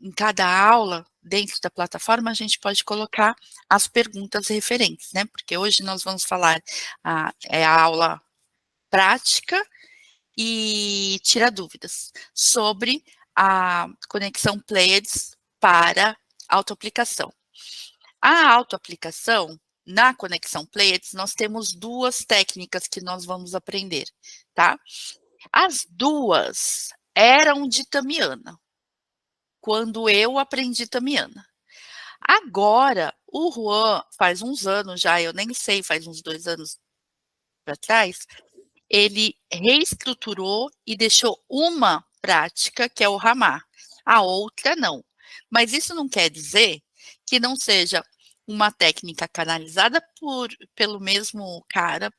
em cada aula, dentro da plataforma, a gente pode colocar as perguntas referentes, né? Porque hoje nós vamos falar a aula prática e tirar dúvidas sobre a conexão Pleiades para autoaplicação. A autoaplicação, na conexão Pleiades, nós temos duas técnicas que nós vamos aprender, tá? As duas eram de Tamiana, quando eu aprendi Tamiana. Agora, o Juan, faz uns anos já, eu nem sei, faz uns 2 anos para trás, ele reestruturou e deixou uma prática, que é o Ramá, a outra não. Mas isso não quer dizer que não seja uma técnica canalizada pelo mesmo cara,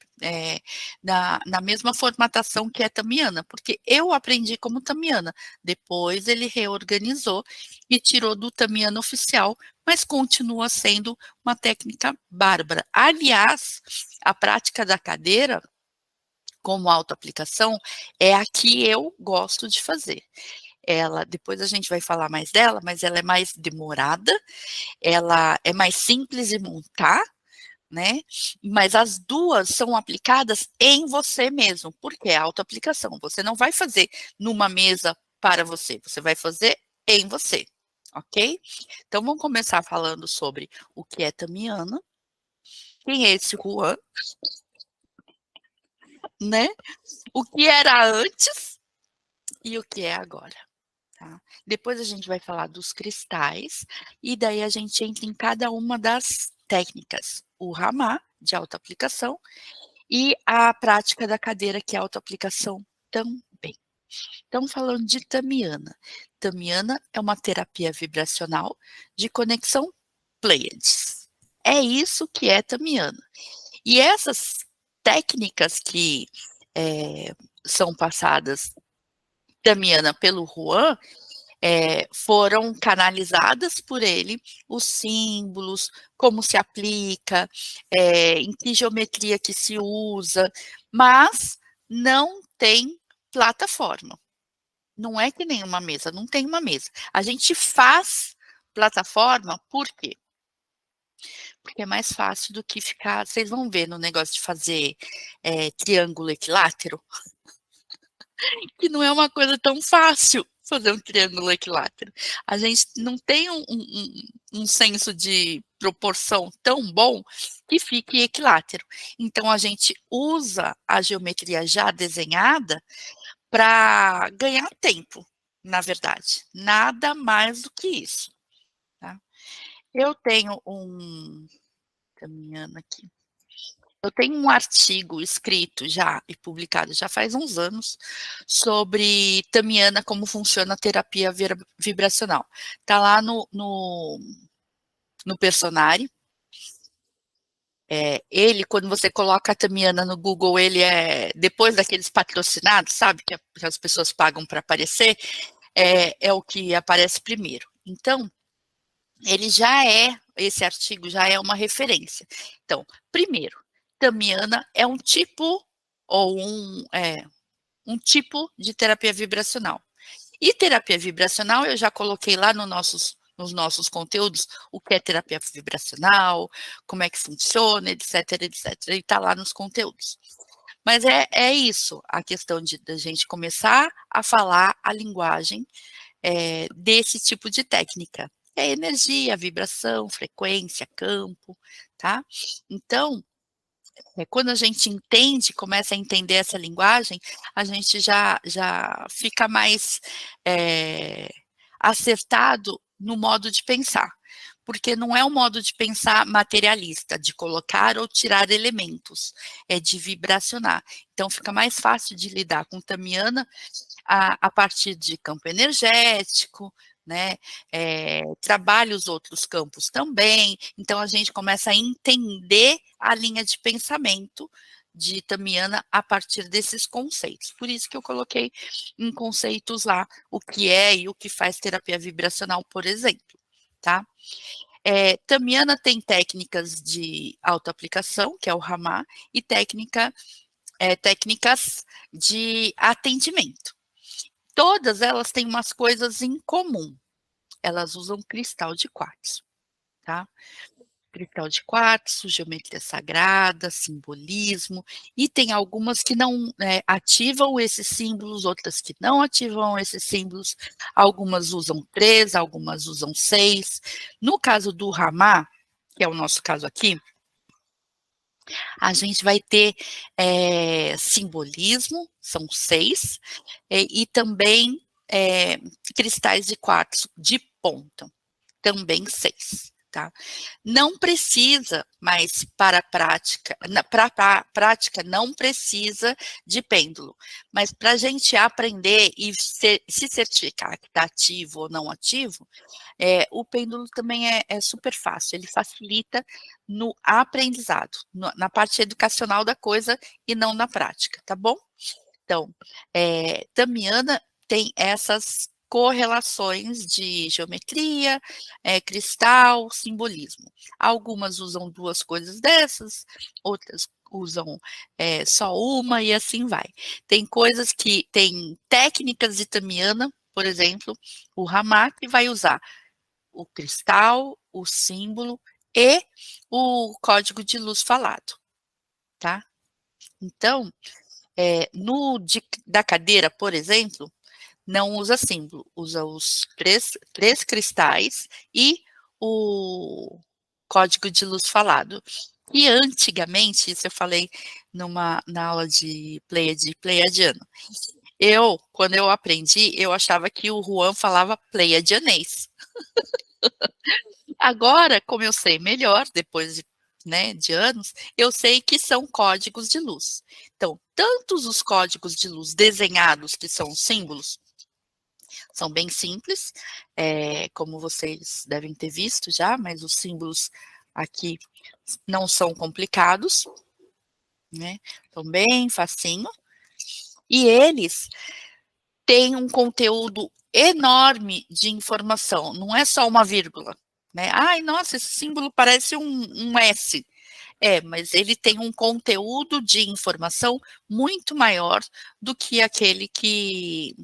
na mesma formatação que é Tamiana, porque eu aprendi como Tamiana, depois ele reorganizou e tirou do Tamiana oficial, mas continua sendo uma técnica bárbara. Aliás, a prática da cadeira, como autoaplicação, é a que eu gosto de fazer. Ela, depois a gente vai falar mais dela, mas ela é mais demorada, ela é mais simples de montar, né? Mas as duas são aplicadas em você mesmo, porque é autoaplicação. Você não vai fazer numa mesa para você, você vai fazer em você, ok? Então vamos começar falando sobre o que é Tamiana, quem é esse Juan, né? O que era antes e o que é agora. Tá? Depois a gente vai falar dos cristais, e daí a gente entra em cada uma das técnicas. O Ramá, de autoaplicação, e a prática da cadeira, que é autoaplicação também. Então, falando de Tamiana. Tamiana é uma terapia vibracional de conexão Pleiades. É isso que é Tamiana. E essas técnicas que são passadas Tamiana pelo Juan, foram canalizadas por ele, os símbolos, como se aplica, em que geometria que se usa, mas não tem plataforma. Não é que nem uma mesa, não tem uma mesa. A gente faz plataforma, por quê? Porque é mais fácil do que ficar. Vocês vão ver no negócio de fazer triângulo equilátero, que não é uma coisa tão fácil fazer um triângulo equilátero. A gente não tem um senso de proporção tão bom que fique equilátero. Então, a gente usa a geometria já desenhada para ganhar tempo, na verdade. Nada mais do que isso. Tá? Eu tenho caminhando aqui. Eu tenho um artigo escrito já e publicado já faz uns anos sobre Tamiana, como funciona a terapia vibracional. Está lá no Personari. Ele, quando você coloca a Tamiana no Google, ele é, depois daqueles patrocinados, sabe, que as pessoas pagam para aparecer, é o que aparece primeiro. Então, esse artigo já é uma referência. Então, primeiro, Tamiana é um tipo ou um tipo de terapia vibracional. E terapia vibracional, eu já coloquei lá nos nossos conteúdos o que é terapia vibracional, como é que funciona, etc, etc. E está lá nos conteúdos. Mas é isso, a questão da gente começar a falar a linguagem desse tipo de técnica. É energia, vibração, frequência, campo, tá? Então, quando a gente entende, começa a entender essa linguagem, a gente já fica mais acertado no modo de pensar. Porque não é um modo de pensar materialista, de colocar ou tirar elementos, é de vibracionar. Então, fica mais fácil de lidar com Tamiana a partir de campo energético, né? Trabalha os outros campos também. Então, a gente começa a entender a linha de pensamento de Tamiana a partir desses conceitos. Por isso que eu coloquei em conceitos lá o que é e o que faz terapia vibracional, por exemplo, tá? Tamiana tem técnicas de autoaplicação, que é o Ramá, e técnicas de atendimento. Todas elas têm umas coisas em comum. elas usam cristal de quartzo, tá? Cristal de quartzo, geometria sagrada, simbolismo, e tem algumas que não, ativam esses símbolos, outras que não ativam esses símbolos, algumas usam 3, algumas usam 6. No caso do Ramá, que é o nosso caso aqui, a gente vai ter simbolismo, são 6, e também cristais de quartzo de ponta, também 6, tá? Não precisa, mas para a prática, para a prática não precisa de pêndulo, mas para a gente aprender e se certificar que está ativo ou não ativo, o pêndulo também é super fácil, ele facilita no aprendizado, na parte educacional da coisa e não na prática, tá bom? Então, Tamiana tem essas correlações de geometria, cristal, simbolismo. Algumas usam 2 coisas dessas, outras usam só uma e assim vai. Tem coisas que tem técnicas de Tamiana, por exemplo, o Ramá, que vai usar o cristal, o símbolo e o código de luz falado, tá? Então, da cadeira, por exemplo, não usa símbolo, usa os três cristais e o código de luz falado. E antigamente, isso eu falei na aula de pleiadiano, quando eu aprendi, eu achava que o Juan falava pleiadianês. Agora, como eu sei melhor, depois de anos, eu sei que são códigos de luz. Então, tantos os códigos de luz desenhados, que são símbolos, são bem simples, como vocês devem ter visto já, mas os símbolos aqui não são complicados, né? Então, bem facinho. E eles têm um conteúdo enorme de informação, não é só uma vírgula, né? Ai, nossa, esse símbolo parece um S. Mas ele tem um conteúdo de informação muito maior do que aquele que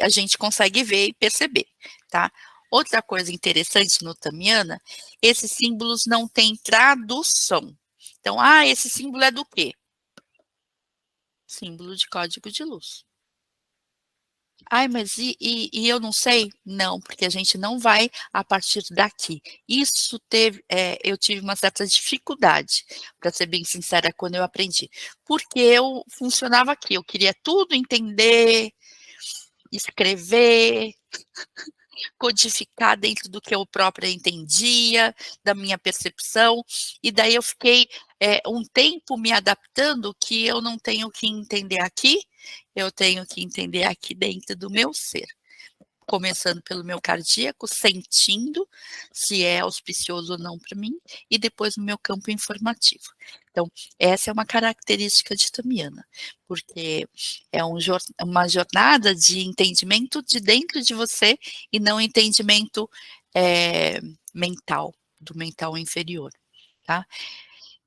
a gente consegue ver e perceber, tá? Outra coisa interessante no Tamiana, esses símbolos não têm tradução. Então, esse símbolo é do quê? Símbolo de código de luz. Ai, mas e eu não sei? Não, porque a gente não vai a partir daqui. Isso eu tive uma certa dificuldade, para ser bem sincera, quando eu aprendi. Porque eu funcionava aqui, eu queria tudo entender, escrever, codificar dentro do que eu própria entendia, da minha percepção, e daí eu fiquei um tempo me adaptando que eu não tenho que entender aqui, eu tenho que entender aqui dentro do meu ser. Começando pelo meu cardíaco, sentindo se é auspicioso ou não para mim, e depois no meu campo informativo. Então, essa é uma característica de Tamiana, porque é uma jornada de entendimento de dentro de você e não entendimento mental, do mental inferior, tá?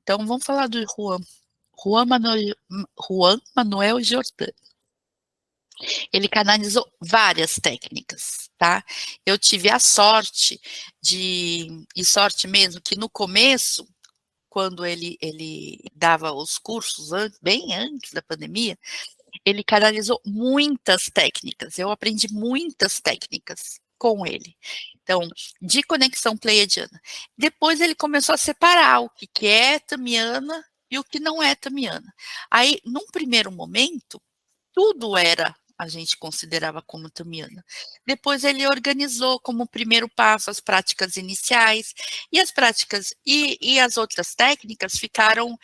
Então, vamos falar do Juan Manuel Jordão. Ele canalizou várias técnicas, tá? Eu tive a sorte e sorte mesmo, que no começo, quando ele dava os cursos, bem antes da pandemia, ele canalizou muitas técnicas, eu aprendi muitas técnicas com ele. Então, de conexão pleiadiana. Depois ele começou a separar o que é Tamiana e o que não é Tamiana. Aí, num primeiro momento, tudo a gente considerava como Tamiana. Depois ele organizou como primeiro passo as práticas iniciais, e as práticas e as outras técnicas ficaram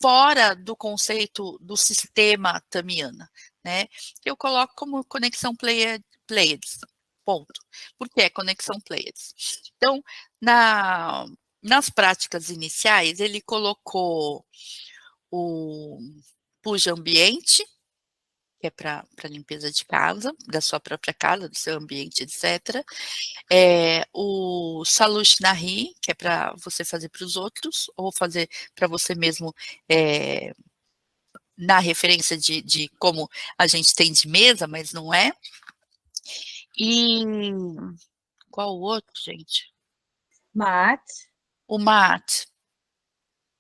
fora do conceito do sistema Tamiana, né? Eu coloco como conexão Pleiades, ponto. Por que é conexão Pleiades? Então, nas práticas iniciais, ele colocou o Puja Ambiente, que é para limpeza de casa, da sua própria casa, do seu ambiente, etc. O Salush Nahi, que é para você fazer para os outros, ou fazer para você mesmo, na referência de como a gente tem de mesa, mas não é. E qual o outro, gente? Mate. O mate.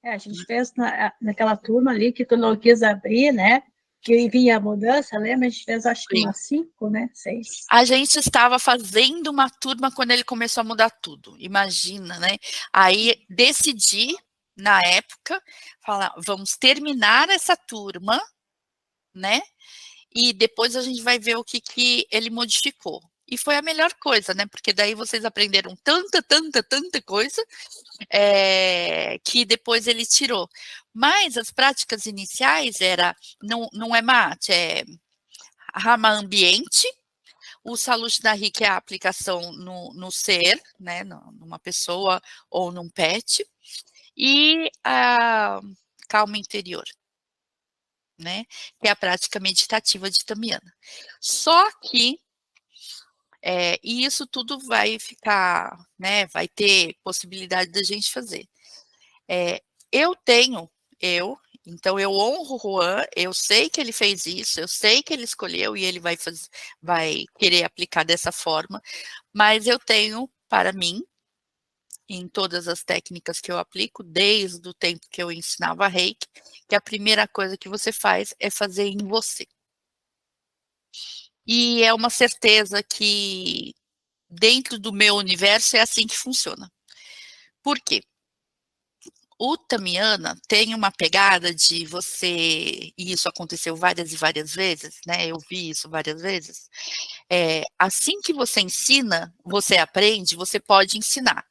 A gente fez naquela turma ali que tu não quis abrir, né? Que vinha a mudança, lembra? A gente fez acho que Sim. umas 5, né? 6. A gente estava fazendo uma turma quando ele começou a mudar tudo, imagina, né? Aí decidi, na época, falar, vamos terminar essa turma, né? E depois a gente vai ver o que ele modificou. E foi a melhor coisa, né? Porque daí vocês aprenderam tanta coisa que depois ele tirou. Mas as práticas iniciais não é mate, é rama ambiente, o Salush Dari, que é a aplicação no ser, né, numa pessoa ou num pet, e a calma interior, né, que é a prática meditativa de Tamiana. Só que e isso tudo vai ficar, né, vai ter possibilidade da gente fazer. Então eu honro o Juan, eu sei que ele fez isso, eu sei que ele escolheu e ele vai querer aplicar dessa forma, mas eu tenho para mim, em todas as técnicas que eu aplico, desde o tempo que eu ensinava Reiki, que a primeira coisa que você faz é fazer em você. E é uma certeza que dentro do meu universo é assim que funciona. Por quê? O Tamiana tem uma pegada de você, e isso aconteceu várias e várias vezes, né? Eu vi isso várias vezes. Assim que você ensina, você aprende, você pode ensinar.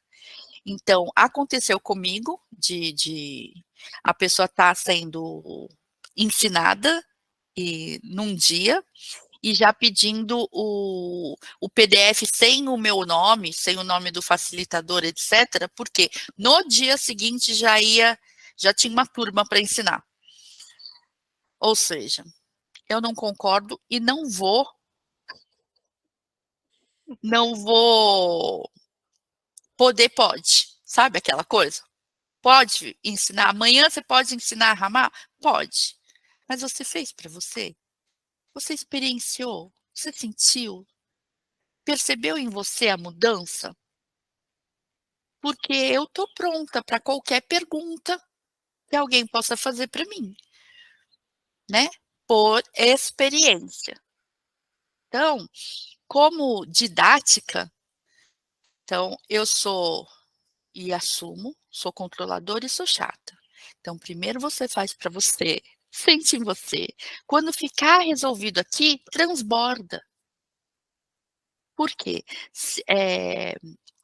Então, aconteceu comigo de a pessoa estar sendo ensinada num dia e já pedindo o PDF sem o meu nome, sem o nome do facilitador, etc., porque no dia seguinte já tinha uma turma para ensinar. Ou seja, eu não concordo e não vou pode, sabe aquela coisa? Pode ensinar, amanhã você pode ensinar a ramar? Pode. Mas você fez para você? Você experienciou? Você sentiu? Percebeu em você a mudança? Porque eu estou pronta para qualquer pergunta que alguém possa fazer para mim, né? Por experiência. Então, como didática, então eu sou e assumo, sou controladora e sou chata. Então, primeiro você faz para você, sente em você. Quando ficar resolvido aqui, transborda. Por quê?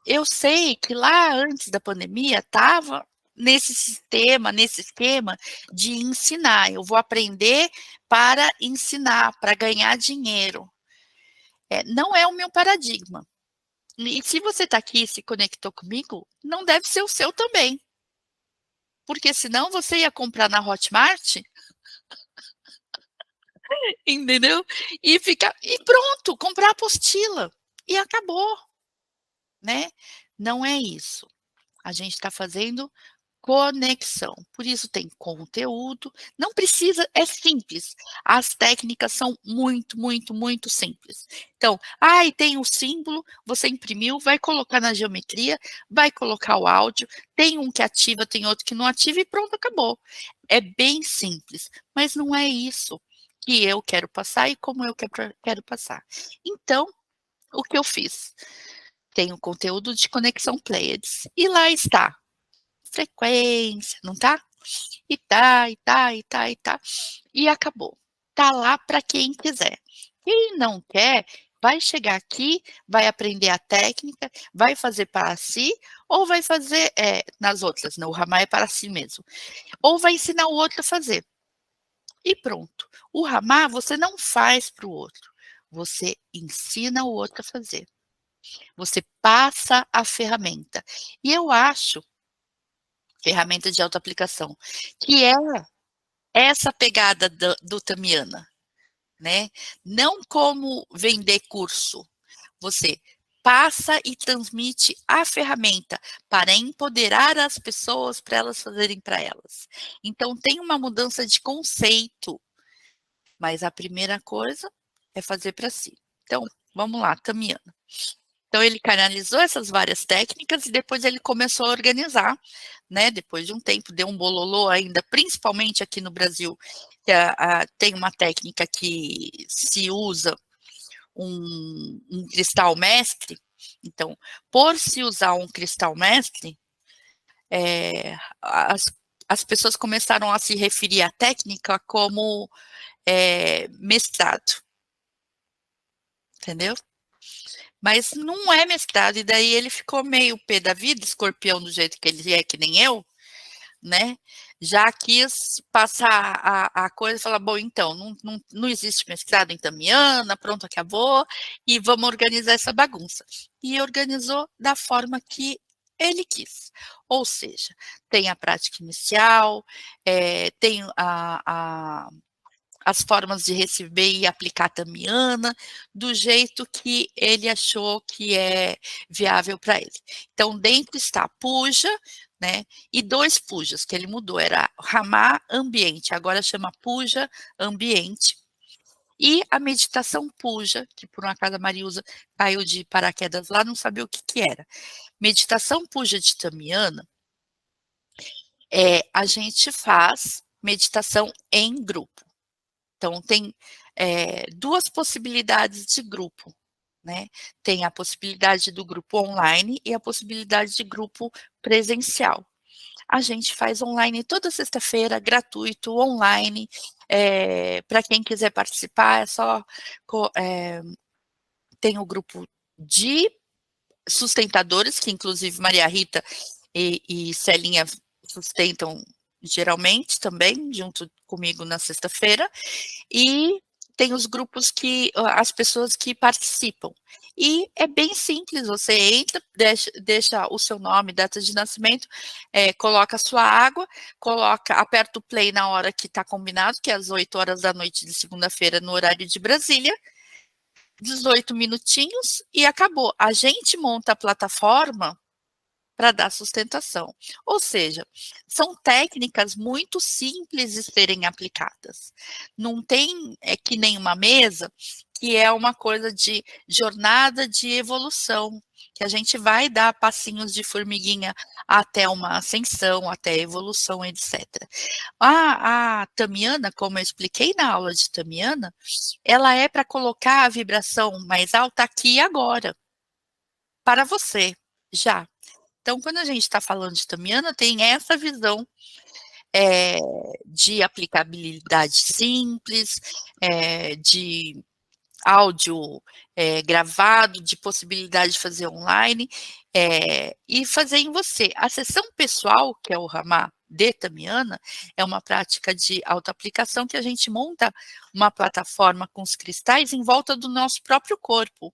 Eu sei que lá antes da pandemia estava nesse esquema de ensinar. Eu vou aprender para ensinar, para ganhar dinheiro. Não é o meu paradigma. E se você está aqui e se conectou comigo, não deve ser o seu também. Porque senão você ia comprar na Hotmart, entendeu? E pronto, comprar a apostila. E acabou, né? Não é isso. A gente está fazendo conexão. Por isso tem conteúdo, não precisa, é simples. As técnicas são muito simples. Então, tem o símbolo, você imprimiu, vai colocar na geometria, vai colocar o áudio, tem um que ativa, tem outro que não ativa e pronto, acabou. É bem simples, mas não é isso que eu quero passar e como eu quero passar. Então, o que eu fiz? Tem o conteúdo de Conexão Pleiades e lá está frequência, não tá? E tá. E acabou. Tá lá para quem quiser. Quem não quer, vai chegar aqui, vai aprender a técnica, vai fazer para si, ou vai fazer nas outras, não, o Ramá é para si mesmo. Ou vai ensinar o outro a fazer. E pronto. O Ramá você não faz para o outro, você ensina o outro a fazer. Você passa a ferramenta. E eu acho ferramenta de autoaplicação, que é essa pegada do Tamiana, né? Não como vender curso, você passa e transmite a ferramenta para empoderar as pessoas para elas fazerem para elas. Então tem uma mudança de conceito, mas a primeira coisa é fazer para si. Então, vamos lá, Tamiana. Então, ele canalizou essas várias técnicas e depois ele começou a organizar, né? Depois de um tempo, deu um bololô ainda, principalmente aqui no Brasil, que tem uma técnica que se usa um cristal mestre. Então, por se usar um cristal mestre, as pessoas começaram a se referir à técnica como mestrado. Entendeu? Mas não é mestrado, e daí ele ficou meio pé da vida, escorpião do jeito que ele é, que nem eu, né? Já quis passar a coisa e falar, bom, então, não existe mestrado em Tamiana, pronto, acabou, e vamos organizar essa bagunça. E organizou da forma que ele quis. Ou seja, tem a prática inicial, tem as formas de receber e aplicar Tamiana, do jeito que ele achou que é viável para ele. Então, dentro está Puja, né? E 2 Pujas que ele mudou, era Ramá Ambiente, agora chama Puja Ambiente. E a meditação Puja, que por um acaso a Mariusa caiu de paraquedas lá, não sabia o que era. Meditação Puja de Tamiana, a gente faz meditação em grupo. Então, tem 2 possibilidades de grupo, né? Tem a possibilidade do grupo online e a possibilidade de grupo presencial. A gente faz online toda sexta-feira, gratuito, online. Para quem quiser participar, é só. Tem o grupo de sustentadores, que inclusive Maria Rita e Celinha sustentam geralmente também, junto comigo na sexta-feira. E tem os grupos que as pessoas que participam. E é bem simples, você entra, deixa o seu nome, data de nascimento, coloca a sua água, aperta o play na hora que está combinado, que é às 8 horas da noite de segunda-feira, no horário de Brasília, 18 minutinhos e acabou. A gente monta a plataforma para dar sustentação. Ou seja, são técnicas muito simples de serem aplicadas. Não tem que nem uma mesa, que é uma coisa de jornada de evolução, que a gente vai dar passinhos de formiguinha até uma ascensão, até evolução, etc. A Tamiana, como eu expliquei na aula de Tamiana, ela é para colocar a vibração mais alta aqui e agora, para você, já. Então, quando a gente está falando de Tamiana, tem essa visão de aplicabilidade simples, de áudio gravado, de possibilidade de fazer online, e fazer em você. A sessão pessoal, que é o Ramá de Tamiana, é uma prática de autoaplicação que a gente monta uma plataforma com os cristais em volta do nosso próprio corpo.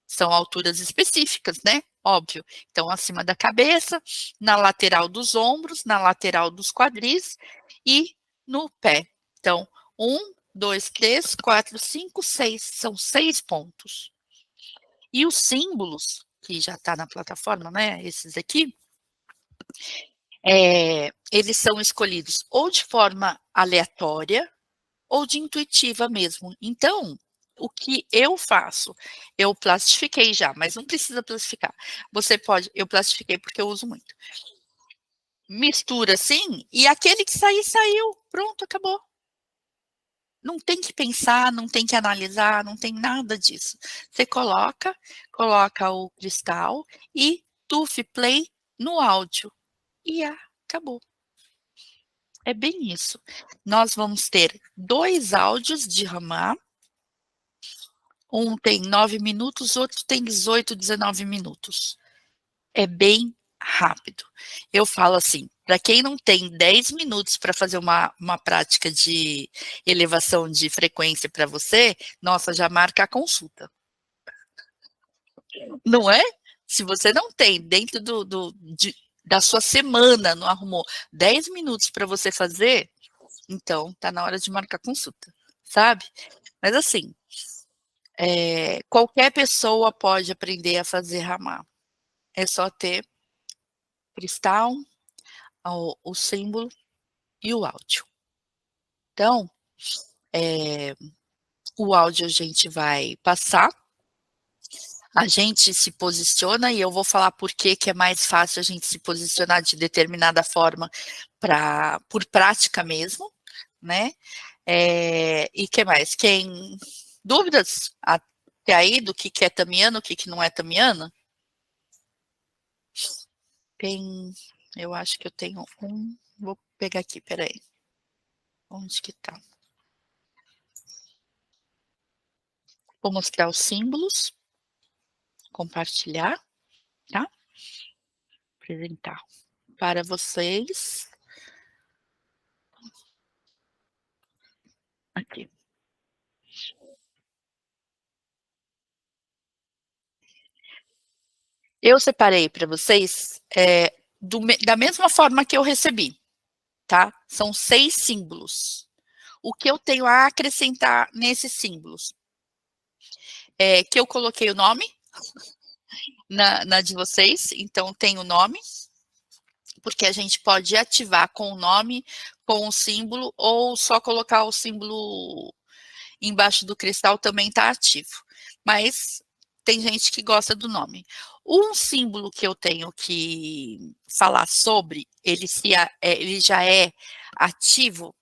São alturas específicas, né? Óbvio. Então, acima da cabeça, na lateral dos ombros, na lateral dos quadris e no pé. Então, 1, 2, 3, 4, 5, 6. São 6 pontos. E os símbolos, que já está na plataforma, né? Esses aqui, eles são escolhidos ou de forma aleatória ou de intuitiva mesmo. Então, o que eu faço? Eu plastifiquei já, mas não precisa plastificar. Você pode, eu plastifiquei porque eu uso muito. Mistura assim, e aquele que sair, saiu. Pronto, acabou. Não tem que pensar, não tem que analisar, não tem nada disso. Você coloca o cristal e tufe play no áudio. E acabou. É bem isso. Nós vamos ter 2 áudios de Ramá. Um tem 9 minutos, outro tem 18, 19 minutos. É bem rápido. Eu falo assim, para quem não tem 10 minutos para fazer uma prática de elevação de frequência para você, nossa, já marca a consulta. Não é? Se você não tem dentro da sua semana, não arrumou 10 minutos para você fazer, então tá na hora de marcar consulta, sabe? Mas assim, qualquer pessoa pode aprender a fazer ramar. É só ter cristal, o símbolo e o áudio. Então, O áudio a gente vai passar, a gente se posiciona e eu vou falar por que é mais fácil a gente se posicionar de determinada forma por prática mesmo, né? E que mais? Dúvidas até aí do que é tamiana, o que não é tamiana? Eu acho que eu tenho vou pegar aqui, peraí. Onde que tá? Vou mostrar os símbolos, compartilhar, tá? Apresentar para vocês. Aqui. Eu separei para vocês da mesma forma que eu recebi, tá? São 6 símbolos. O que eu tenho a acrescentar nesses símbolos? Que eu coloquei o nome na de vocês, então tem o nome, porque a gente pode ativar com o nome, com o símbolo, ou só colocar o símbolo embaixo do cristal também está ativo. Mas tem gente que gosta do nome. Um símbolo que eu tenho que falar sobre, ele já é ativo,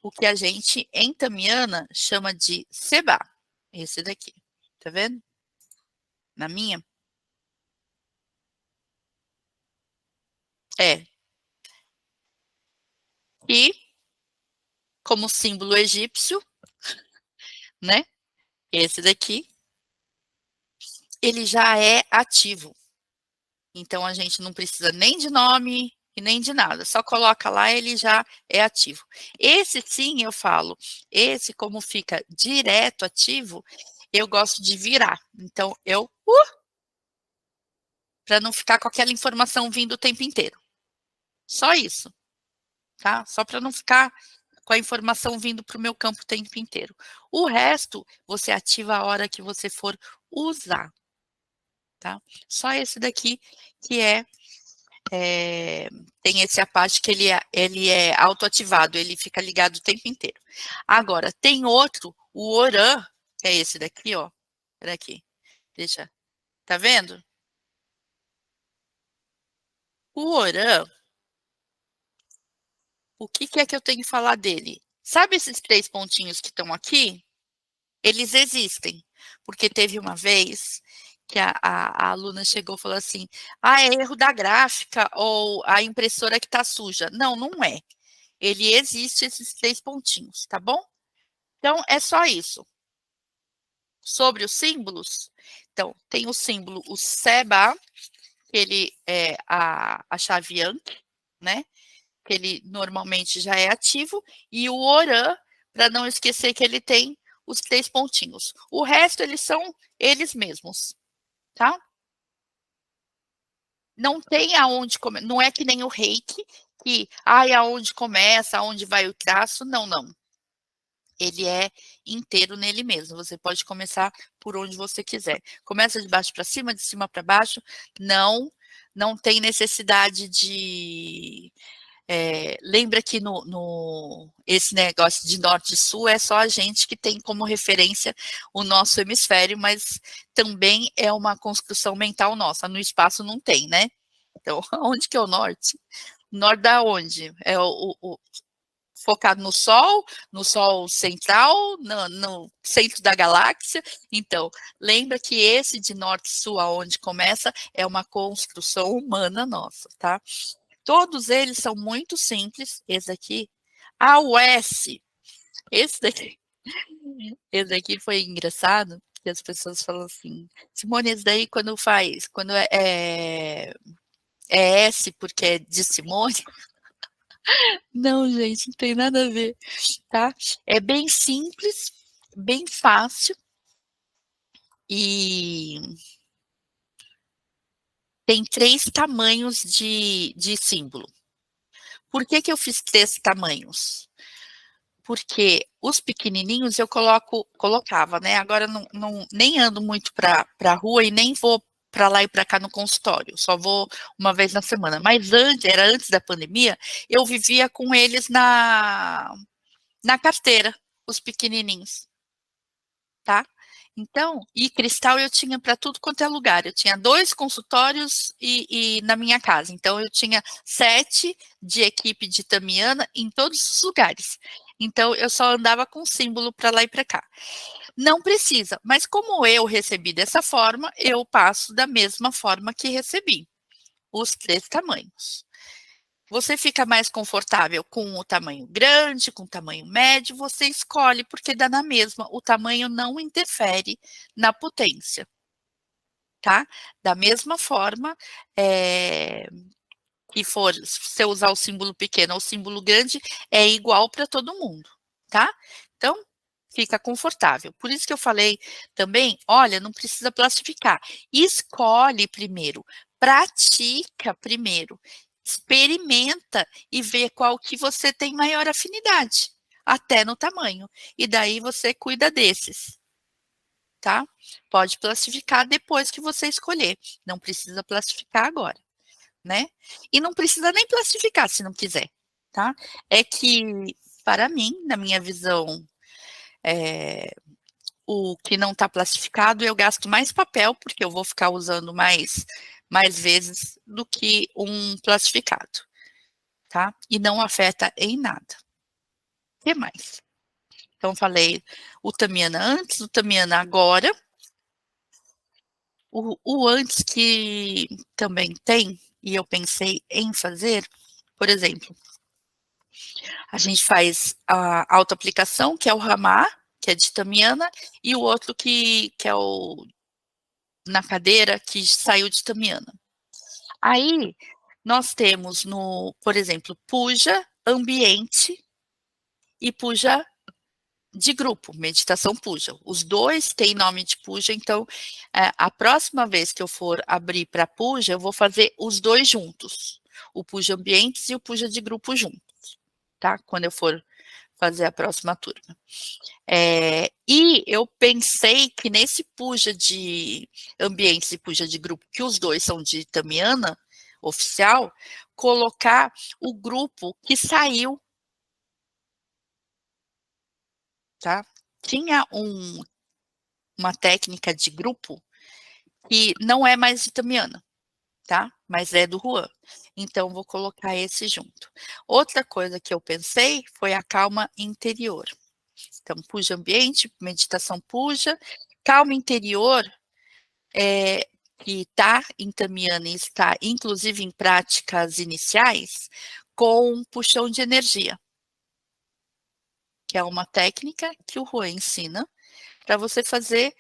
o que a gente, em tamiana, chama de seba. Esse daqui, tá vendo? Na minha. E, como símbolo egípcio, né? Esse daqui, ele já é ativo. Então, a gente não precisa nem de nome e nem de nada. Só coloca lá, ele já é ativo. Esse sim, eu falo, esse como fica direto ativo, eu gosto de virar. Então, para não ficar com aquela informação vindo o tempo inteiro. Só isso, tá? Só para não ficar com a informação vindo para o meu campo o tempo inteiro. O resto, você ativa a hora que você for usar, tá? Só esse daqui que tem essa parte que ele é autoativado, ele fica ligado o tempo inteiro. Agora, tem outro, o Oran, que é esse daqui, ó. Olha aqui, deixa. Tá vendo? O Oran, o que é que eu tenho que falar dele? Sabe esses 3 pontinhos que estão aqui? Eles existem, porque teve uma vez que a aluna chegou e falou assim, é erro da gráfica ou a impressora que está suja. Não, não é. Ele existe esses 3 pontinhos, tá bom? Então, é só isso. Sobre os símbolos, então, tem o símbolo, o SEBA, que ele é a chave Yankee, né? Que ele normalmente já é ativo, e o ORAN, para não esquecer que ele tem os 3 pontinhos. O resto, eles são eles mesmos, tá? Não tem aonde começar, não é que nem o reiki, que aonde começa, aonde vai o traço, não, não. Ele é inteiro nele mesmo, você pode começar por onde você quiser. Começa de baixo para cima, de cima para baixo, não tem necessidade de... lembra que esse negócio de norte e sul é só a gente que tem como referência o nosso hemisfério, mas também é uma construção mental nossa, no espaço não tem, né? Então, onde que é o norte? O norte da onde? É focado no Sol central, no centro da galáxia. Então, lembra que esse de norte-sul, aonde começa, é uma construção humana nossa, tá? Todos eles são muito simples. Esse aqui, o S, esse daqui foi engraçado, que as pessoas falam assim, Simone, esse daí quando é S porque é de Simone, não, gente, não tem nada a ver, tá? É bem simples, bem fácil e tem 3 tamanhos de símbolo. Por que eu fiz 3 tamanhos? Porque os pequenininhos eu colocava, né? Agora nem ando muito para a rua e nem vou para lá e para cá no consultório, só vou uma vez na semana. Mas antes da pandemia, eu vivia com eles na carteira. os pequenininhos, tá? Então, e cristal eu tinha para tudo quanto é lugar. Eu tinha 2 consultórios e na minha casa. Então, eu tinha 7 de equipe de Tamiana em todos os lugares. Então, eu só andava com símbolo para lá e para cá. Não precisa, mas como eu recebi dessa forma, eu passo da mesma forma que recebi, os 3 tamanhos. Você fica mais confortável com o tamanho grande, com o tamanho médio, você escolhe, porque dá na mesma, o tamanho não interfere na potência, tá? Da mesma forma, que for, se você usar o símbolo pequeno ou o símbolo grande, é igual para todo mundo, tá? Então, fica confortável. Por isso que eu falei também, olha, não precisa plastificar. Escolhe primeiro, pratica primeiro, experimenta e vê qual que você tem maior afinidade, até no tamanho. E daí você cuida desses, tá? Pode plastificar depois que você escolher. Não precisa plastificar agora, né? E não precisa nem plastificar se não quiser, tá? É que, para mim, na minha visão, o que não está plastificado, eu gasto mais papel, porque eu vou ficar usando mais vezes do que um plastificado, tá? E não afeta em nada. O que mais? Então, falei o Tamiana antes, o Tamiana agora. O antes que também tem, e eu pensei em fazer, por exemplo, a gente faz a autoaplicação, que é o Ramá, que é de Tamiana, e o outro que é o na cadeira, que saiu de Tamiana. Aí, nós temos no, por exemplo, puja, ambiente e puja de grupo, meditação puja. Os dois têm nome de puja, então, a próxima vez que eu for abrir para puja, eu vou fazer os dois juntos. O puja ambientes e o puja de grupo juntos, tá? Quando eu for fazer a próxima turma. E eu pensei que nesse puja de ambientes e puja de grupo, que os dois são de Tamiana, oficial, colocar o grupo que saiu, tá? Tinha uma técnica de grupo que não é mais de Tamiana, tá? Mas é do Juan. Então, vou colocar esse junto. Outra coisa que eu pensei foi a calma interior. Então, puja ambiente, meditação puja, calma interior, que está em Tamiana e está, inclusive, em práticas iniciais, com puxão de energia, que é uma técnica que o Juan ensina para você fazer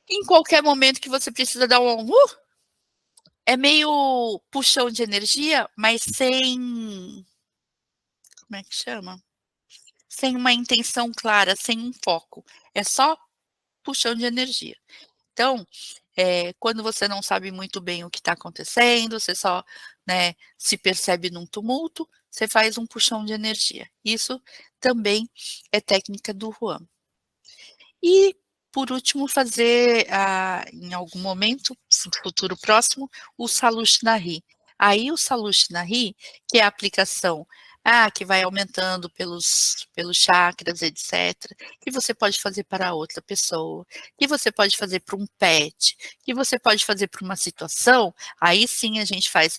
em qualquer momento que você precisa dar um é meio puxão de energia, mas sem, como é que chama? Sem uma intenção clara, sem um foco. É só puxão de energia. Então, quando você não sabe muito bem o que está acontecendo, você só, né, se percebe num tumulto, você faz um puxão de energia. Isso também é técnica do Juan. E, por último, fazer, em algum momento, futuro próximo, o Salushnari. Aí, o Salushnari, que é a aplicação que vai aumentando pelos chakras, etc., que você pode fazer para outra pessoa, que você pode fazer para um pet, que você pode fazer para uma situação, aí sim a gente faz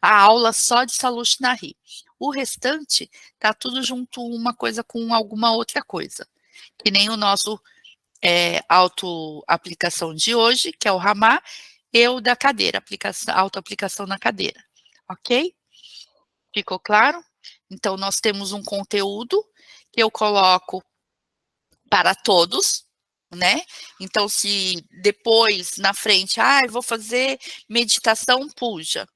a aula só de Salushnari. O restante está tudo junto uma coisa com alguma outra coisa. Que nem o nosso auto-aplicação de hoje, que é o Ramá, e o da cadeira, auto-aplicação na cadeira. Ok? Ficou claro? Então, nós temos um conteúdo que eu coloco para todos, né? Então, se depois, na frente, eu vou fazer meditação puja,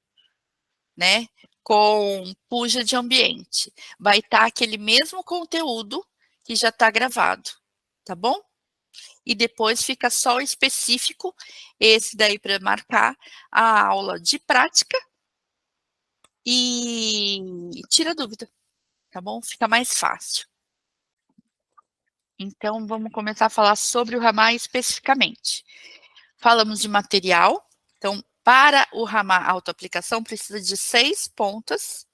né? Com puja de ambiente. Vai estar aquele mesmo conteúdo que já está gravado, tá bom? E depois fica só o específico, esse daí para marcar a aula de prática e tira dúvida, tá bom? Fica mais fácil. Então, vamos começar a falar sobre o Ramá especificamente. Falamos de material. Então, para o Ramá autoaplicação, precisa de 6 pontas.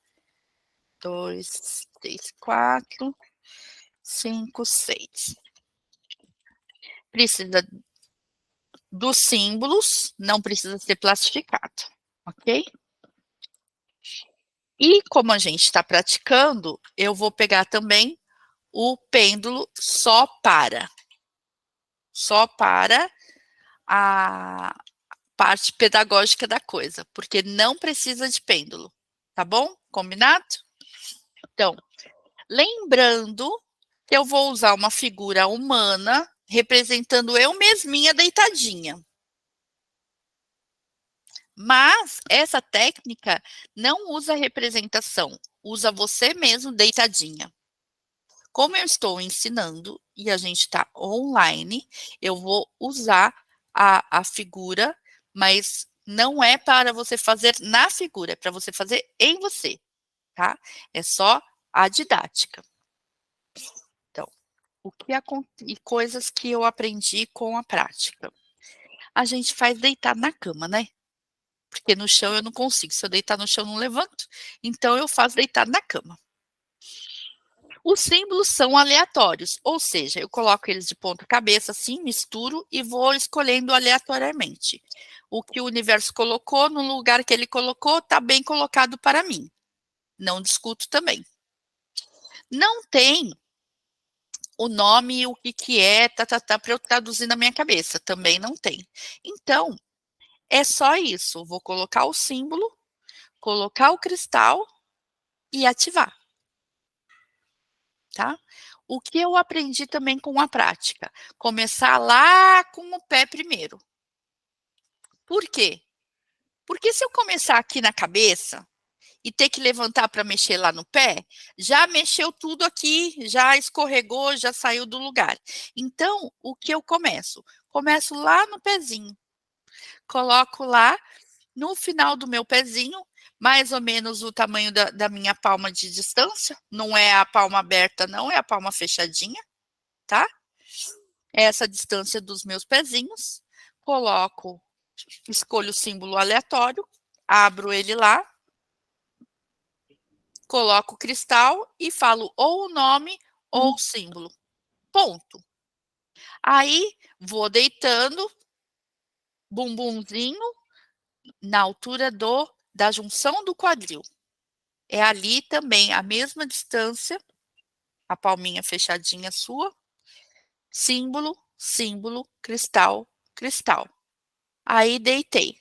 2, 3, 4. 5, 6. Precisa dos símbolos, não precisa ser plastificado, ok? E como a gente está praticando, eu vou pegar também o pêndulo só para a parte pedagógica da coisa, porque não precisa de pêndulo, tá bom? Combinado? Então, lembrando que eu vou usar uma figura humana representando eu mesminha deitadinha. Mas essa técnica não usa representação, usa você mesmo deitadinha. Como eu estou ensinando e a gente está online, eu vou usar a figura, mas não é para você fazer na figura, é para você fazer em você, tá? É só a didática. Então, e coisas que eu aprendi com a prática. A gente faz deitar na cama, né? Porque no chão eu não consigo. Se eu deitar no chão, eu não levanto. Então, eu faço deitar na cama. Os símbolos são aleatórios, ou seja, eu coloco eles de ponta cabeça, assim, misturo e vou escolhendo aleatoriamente. O que o universo colocou, no lugar que ele colocou, está bem colocado para mim. Não discuto também. Não tem o nome e o que é, para eu traduzir na minha cabeça. Também não tem. Então, é só isso. Vou colocar o símbolo, colocar o cristal e ativar. Tá? O que eu aprendi também com a prática? Começar lá com o pé primeiro. Por quê? Porque se eu começar aqui na cabeça e ter que levantar para mexer lá no pé, já mexeu tudo aqui, já escorregou, já saiu do lugar. Então, o que eu começo? Começo lá no pezinho. Coloco lá no final do meu pezinho, mais ou menos o tamanho da minha palma de distância. Não é a palma aberta, não, é a palma fechadinha, tá? Essa distância dos meus pezinhos. Coloco, escolho o símbolo aleatório, abro ele lá, coloco o cristal e falo ou o nome ou o símbolo. Ponto. Aí, vou deitando, bumbumzinho, na altura da junção do quadril. É ali também a mesma distância, a palminha fechadinha sua, símbolo, símbolo, cristal, cristal. Aí deitei.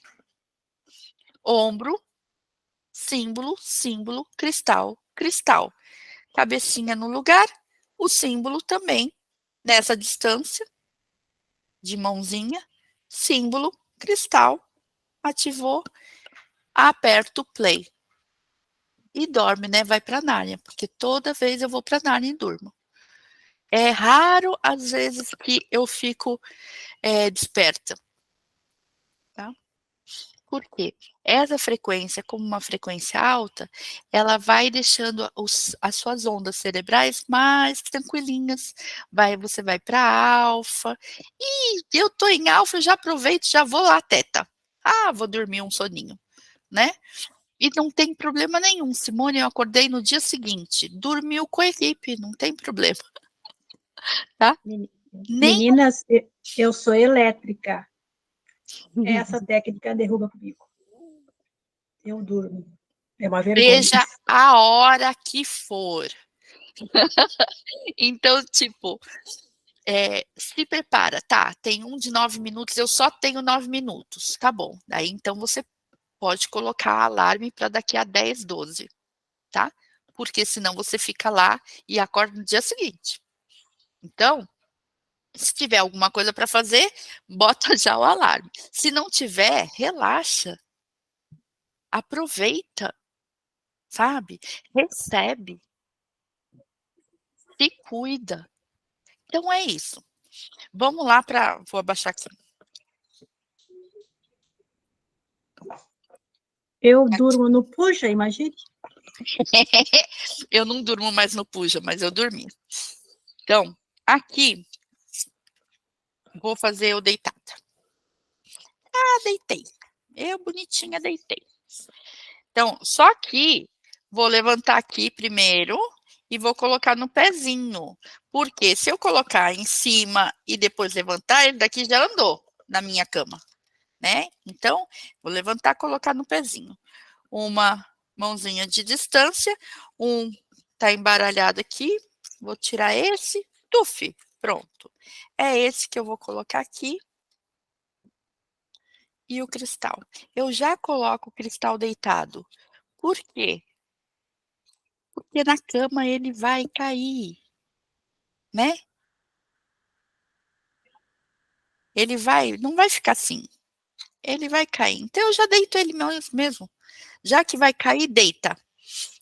Ombro, símbolo, símbolo, cristal, cristal. Cabecinha no lugar, o símbolo também nessa distância de mãozinha, símbolo, cristal, ativou, aperto o play. E dorme, né? Vai para Nárnia, porque toda vez eu vou para Nárnia e durmo. É raro, às vezes, que eu fico desperta. Tá? Por quê? Essa frequência, como uma frequência alta, ela vai deixando as suas ondas cerebrais mais tranquilinhas. Você vai para alfa. E eu estou em alfa, eu já aproveito, já vou lá, teta. Ah, vou dormir um soninho, né? E não tem problema nenhum. Simone, eu acordei no dia seguinte, dormiu com a equipe, não tem problema. Tá? Meninas, eu sou elétrica. Essa técnica derruba comigo. Eu durmo. É uma vergonha. Seja a hora que for. Então, tipo, se prepara, tá? Tem um de 9 minutos, eu só tenho 9 minutos. Tá bom. Daí, então, você pode colocar alarme para daqui a 10, 12, tá? Porque senão você fica lá e acorda no dia seguinte. Então, se tiver alguma coisa para fazer, bota já o alarme. Se não tiver, relaxa. Aproveita, sabe? Recebe. Se cuida. Então é isso. Vamos lá para. Vou abaixar aqui. Eu durmo no puxa, imagine. Eu não durmo mais no puja, mas eu dormi. Então, aqui, vou fazer eu deitada. Ah, deitei. Eu, bonitinha, deitei. Então, só que vou levantar aqui primeiro e vou colocar no pezinho. Porque se eu colocar em cima e depois levantar, ele daqui já andou na minha cama, né? Então, vou levantar e colocar no pezinho. Uma mãozinha de distância, tá embaralhado aqui, vou tirar esse, tuf, pronto. É esse que eu vou colocar aqui. E o cristal. Eu já coloco o cristal deitado. Por quê? Porque na cama ele vai cair, né? Ele não vai ficar assim. Ele vai cair. Então eu já deito ele mesmo. Já que vai cair, deita.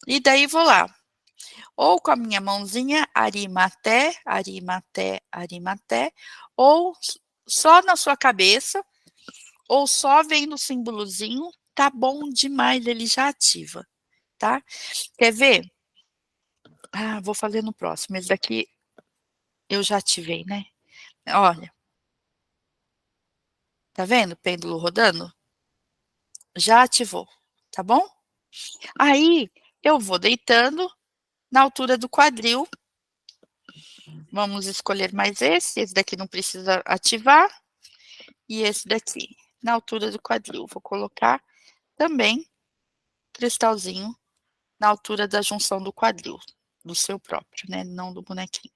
E daí vou lá. Ou com a minha mãozinha, arimaté, arimaté, arimaté, ou só na sua cabeça, ou só vendo o símbolozinho, tá bom demais, ele já ativa, tá? Quer ver? Ah, vou fazer no próximo. Esse daqui eu já ativei, né? Olha. Tá vendo o pêndulo rodando? Já ativou, tá bom? Aí eu vou deitando na altura do quadril. Vamos escolher mais esse daqui não precisa ativar. E esse daqui, na altura do quadril. Vou colocar também cristalzinho na altura da junção do quadril, do seu próprio, né? Não do bonequinho.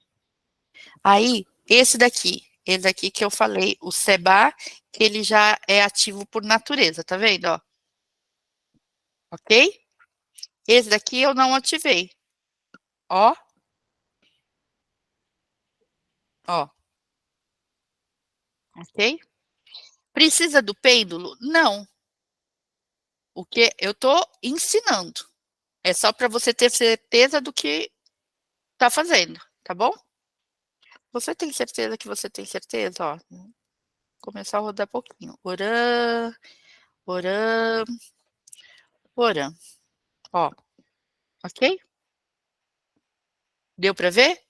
Aí, esse daqui que eu falei, o Seba, que ele já é ativo por natureza, tá vendo, ó? Ok? Esse daqui eu não ativei. Ó. Ó. Ok? Precisa do pêndulo? Não. O que eu tô ensinando. É só para você ter certeza do que tá fazendo, tá bom? Você tem certeza que você tem certeza? Ó, começar a rodar pouquinho. Orã, orã, orã. Ó, ok? Deu para ver?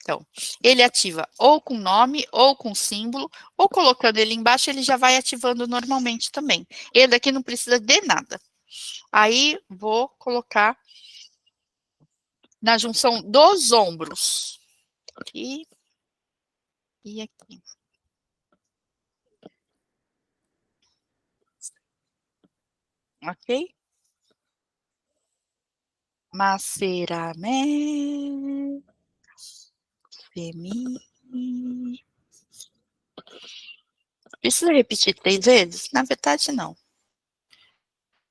Então, ele ativa ou com nome, ou com símbolo, ou colocando ele embaixo, ele já vai ativando normalmente também. Ele daqui não precisa de nada. Aí, vou colocar na junção dos ombros. Aqui e aqui. Ok? Maceramé. Femi. Precisa repetir 3 vezes? Na verdade, não.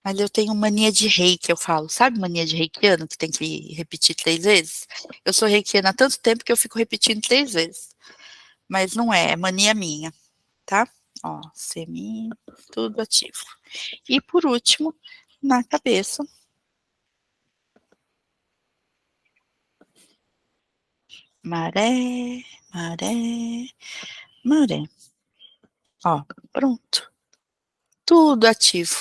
Mas eu tenho mania de reiki, eu falo. Sabe mania de reikiano, que tem que repetir 3 vezes? Eu sou reikiana há tanto tempo que eu fico repetindo 3 vezes. Mas não é mania minha, tá? Ó, semi, tudo ativo. E por último, na cabeça. Maré, maré, maré. Ó, pronto. Tudo ativo.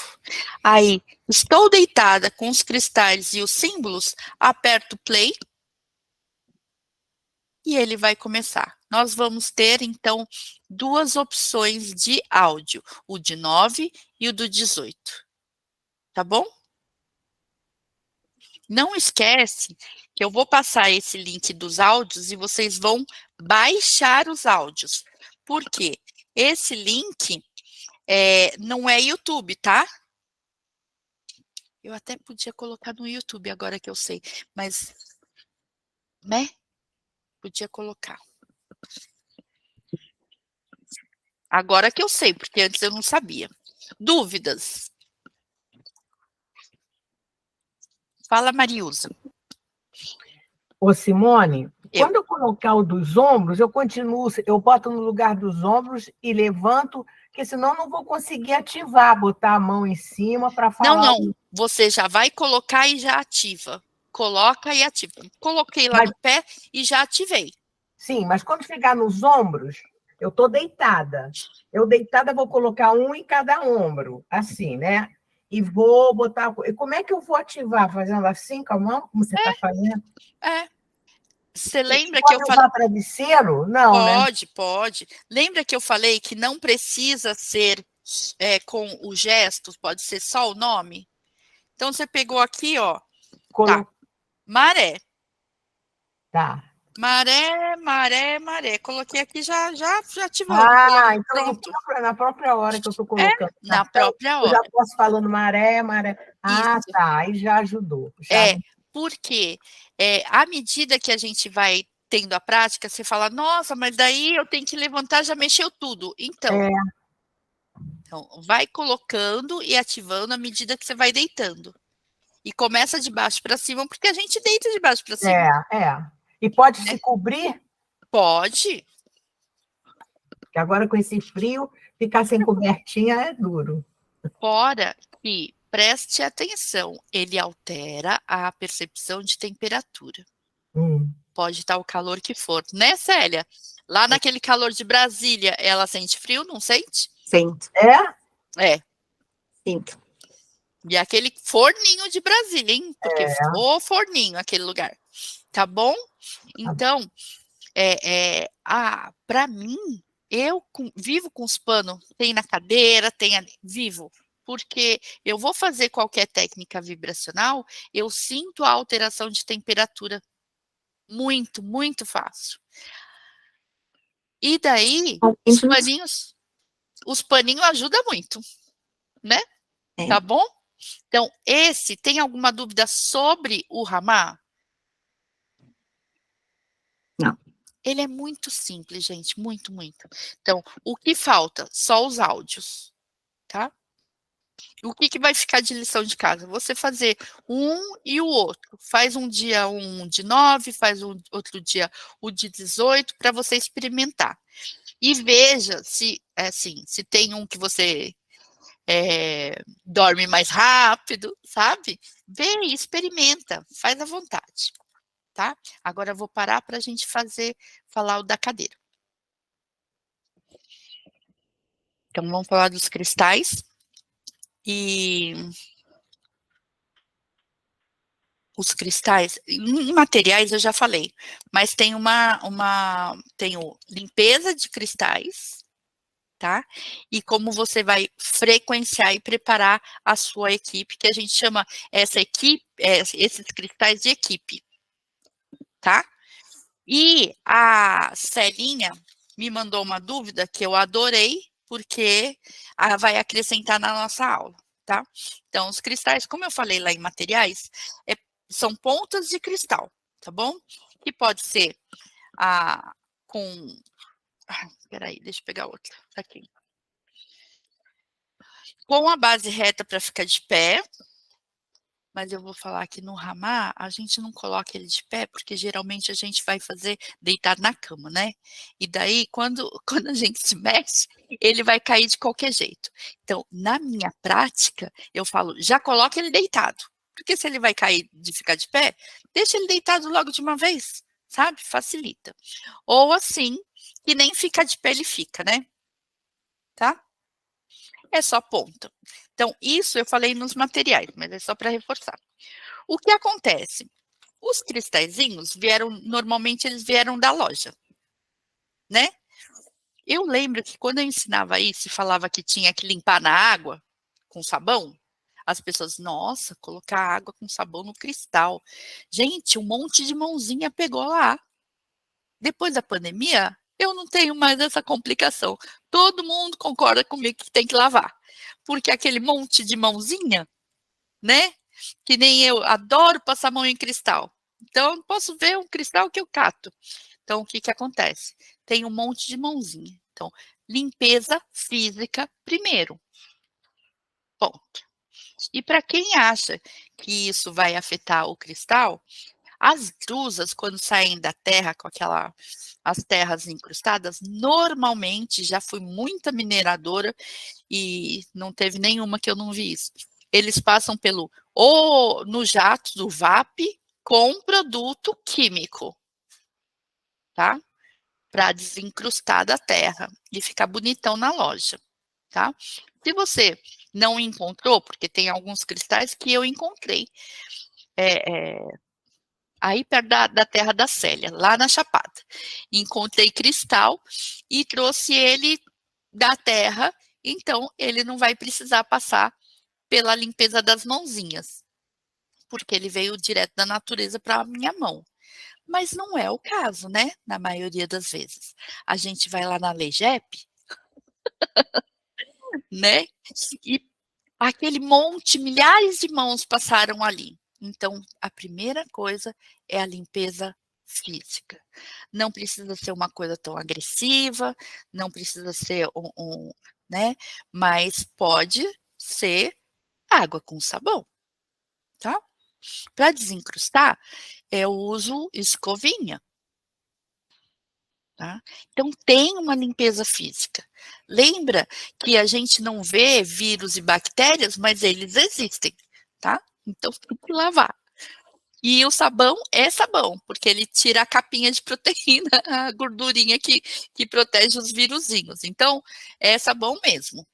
Aí, estou deitada com os cristais e os símbolos, aperto play e ele vai começar. Nós vamos ter, então, 2 opções de áudio, o de 9 e o do 18. Tá bom? Não esquece que eu vou passar esse link dos áudios e vocês vão baixar os áudios. Por quê? Esse link não é YouTube, tá? Eu até podia colocar no YouTube agora que eu sei, mas, né? Podia colocar. Agora que eu sei, porque antes eu não sabia. Dúvidas? Fala, Mariusa. Ô, Simone, Eu. quando eu colocar o dos ombros, eu continuo, eu boto no lugar dos ombros e levanto, porque senão não vou conseguir ativar, botar a mão em cima para Não, falar. não. Você já vai colocar e já ativa. Coloca e ativa. Coloquei lá Mas, no pé e já ativei. sim, mas quando chegar nos ombros, eu estou deitada. Eu deitada vou colocar um em cada ombro, assim, né? E vou botar. E como é que eu vou ativar? Fazendo assim com a mão, como você está fazendo? É. Você E lembra que eu pode falei? usar travesseiro? Não, né? Pode, pode. Lembra que eu falei que não precisa ser com o gesto, pode ser só o nome? Então, você pegou aqui, ó. Tá. Maré. Tá. Maré, maré, maré. Coloquei aqui já ativando. Então Pronto. na própria hora que eu estou colocando o Na cartão, própria eu já hora. posso falando maré, maré. Isso. Tá, aí já ajudou. Já... Porque à medida que a gente vai tendo a prática, você fala, nossa, mas daí eu tenho que levantar, já mexeu tudo. Então, vai colocando e ativando à medida que você vai deitando. E começa de baixo para cima, porque a gente deita de baixo para cima. E pode se cobrir? Pode. Porque agora com esse frio, ficar sem cobertinha é duro. Fora que, preste atenção, ele altera a percepção de temperatura. Pode estar o calor que for. Né, Célia? Lá naquele calor de Brasília, ela sente frio, não sente? Sinto. É. Sinto. E aquele forninho de Brasília, hein? Porque o forninho, aquele lugar. Tá bom? Então, para mim, eu vivo com os panos, tem na cadeira, tem ali, vivo. Porque eu vou fazer qualquer técnica vibracional, eu sinto a alteração de temperatura muito, muito fácil. E daí, os paninhos ajudam muito, né? Tá bom? Então, tem alguma dúvida sobre o Ramá? Não. Ele é muito simples, gente, muito, muito. Então, o que falta? Só os áudios, tá? O que vai ficar de lição de casa? Você fazer um e o outro. Faz um dia um de 9, faz outro dia o de 18, para você experimentar. E veja se tem um que você dorme mais rápido, sabe? Vê e experimenta, faz à vontade, tá? Agora eu vou parar para a gente falar o da cadeira. Então, vamos falar dos cristais. E os cristais, em materiais eu já falei, mas tem tenho limpeza de cristais, tá? E como você vai frequenciar e preparar a sua equipe, que a gente chama esses cristais de equipe, tá? E a Celinha me mandou uma dúvida que eu adorei, porque vai acrescentar na nossa aula, tá? Então, os cristais, como eu falei lá em materiais, são pontas de cristal, tá bom? Que pode ser com... Peraí, deixa eu pegar outra, tá aqui. Com a base reta para ficar de pé, mas eu vou falar que no Ramá, a gente não coloca ele de pé, porque geralmente a gente vai fazer deitado na cama, né? E daí, quando a gente se mexe, ele vai cair de qualquer jeito. Então, na minha prática, eu falo, já coloca ele deitado. Porque se ele vai cair de ficar de pé, deixa ele deitado logo de uma vez, sabe? Facilita. Ou assim, que nem ficar de pé ele fica, né? Tá? É só ponta. Então, isso eu falei nos materiais, mas é só para reforçar. O que acontece? Os cristalzinhos normalmente eles vieram da loja, né? Eu lembro que quando eu ensinava isso e falava que tinha que limpar na água com sabão, as pessoas, nossa, colocar água com sabão no cristal. Gente, um monte de mãozinha pegou lá. Depois da pandemia, eu não tenho mais essa complicação. Todo mundo concorda comigo que tem que lavar. Porque aquele monte de mãozinha, né? Que nem eu adoro passar a mão em cristal. Então, eu não posso ver um cristal que eu cato. Então, o que acontece? Tem um monte de mãozinha. Então, limpeza física primeiro. Ponto. E para quem acha que isso vai afetar o cristal, as drusas, quando saem da terra com as terras incrustadas, normalmente, já fui muita mineradora e não teve nenhuma que eu não vi isso. Eles passam no jato do VAP com produto químico, tá? Para desencrustar da terra e ficar bonitão na loja, tá? Se você não encontrou, porque tem alguns cristais que eu encontrei, aí perto da terra da Célia, lá na Chapada. Encontrei cristal e trouxe ele da terra, então ele não vai precisar passar pela limpeza das mãozinhas, porque ele veio direto da natureza para a minha mão. Mas não é o caso, né, na maioria das vezes. A gente vai lá na Legep, né, e aquele monte, milhares de mãos passaram ali. Então, a primeira coisa é a limpeza física. Não precisa ser uma coisa tão agressiva, não precisa ser né, mas pode ser água com sabão, tá? Para desencrustar, eu uso escovinha. Tá? Então, tem uma limpeza física. Lembra que a gente não vê vírus e bactérias, mas eles existem, tá? Então, tem que lavar. E o sabão é sabão, porque ele tira a capinha de proteína, a gordurinha que protege os viruzinhos. Então, é sabão mesmo,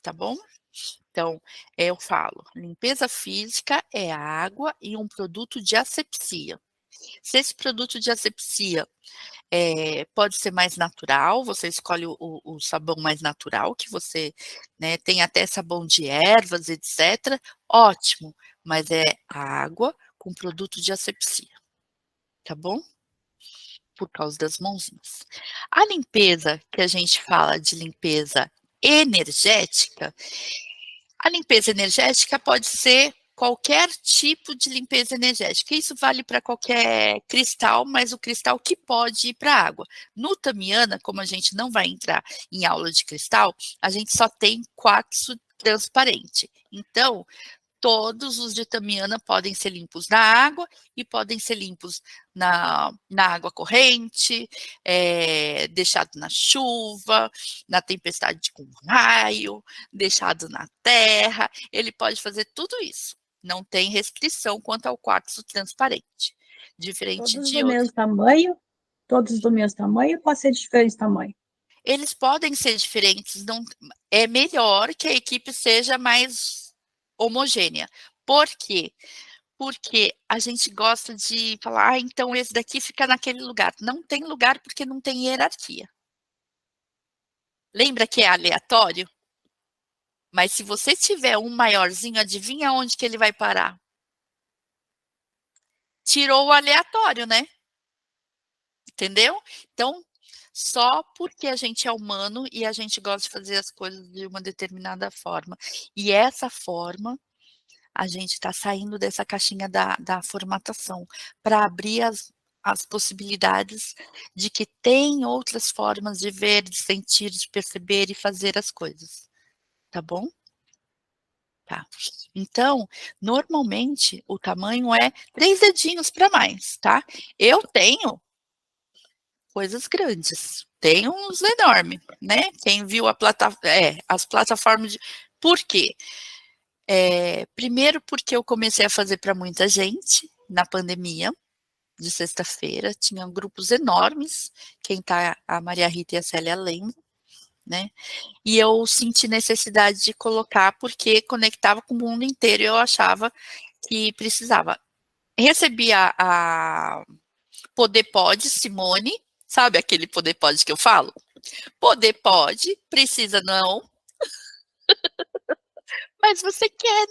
tá bom? Então, eu falo, limpeza física é água e um produto de asepsia. Se esse produto de asepsia pode ser mais natural, você escolhe o sabão mais natural, que você, né, tem até sabão de ervas, etc. Ótimo, mas é água com produto de asepsia, tá bom? Por causa das mãozinhas. A limpeza que a gente fala de limpeza energética, a limpeza energética pode ser qualquer tipo de limpeza energética. Isso vale para qualquer cristal, mas o cristal que pode ir para a água. No Tamiana, como a gente não vai entrar em aula de cristal, a gente só tem quartzo transparente. Então, todos os de Tamiana podem ser limpos na água e podem ser limpos na água corrente, deixado na chuva, na tempestade com raio, deixado na terra. Ele pode fazer tudo isso. Não tem restrição quanto ao quartzo transparente. Diferente Todos de do outros. mesmo tamanho? Todos do mesmo tamanho ou pode ser de diferente tamanho? Eles podem ser diferentes. Não, é melhor que a equipe seja mais homogênea. Por quê? Porque a gente gosta de falar, então esse daqui fica naquele lugar. Não tem lugar porque não tem hierarquia. Lembra que é aleatório? Mas se você tiver um maiorzinho, adivinha onde que ele vai parar? Tirou o aleatório, né? Entendeu? Então, só porque a gente é humano e a gente gosta de fazer as coisas de uma determinada forma. E essa forma a gente está saindo dessa caixinha da formatação para abrir as possibilidades de que tem outras formas de ver, de sentir, de perceber e fazer as coisas. Tá bom? Tá. Então, normalmente, o tamanho é 3 dedinhos para mais, tá? Eu tenho coisas grandes, tenho uns enormes, né? Quem viu as plataformas de... Por quê? Primeiro porque eu comecei a fazer para muita gente na pandemia, de sexta-feira, tinham grupos enormes, quem tá, a Maria Rita e a Célia lembram, né? E eu senti necessidade de colocar porque conectava com o mundo inteiro e eu achava que precisava. Recebi a Poder Pode, Simone, sabe aquele Poder Pode que eu falo? Poder pode, precisa não, mas você quer,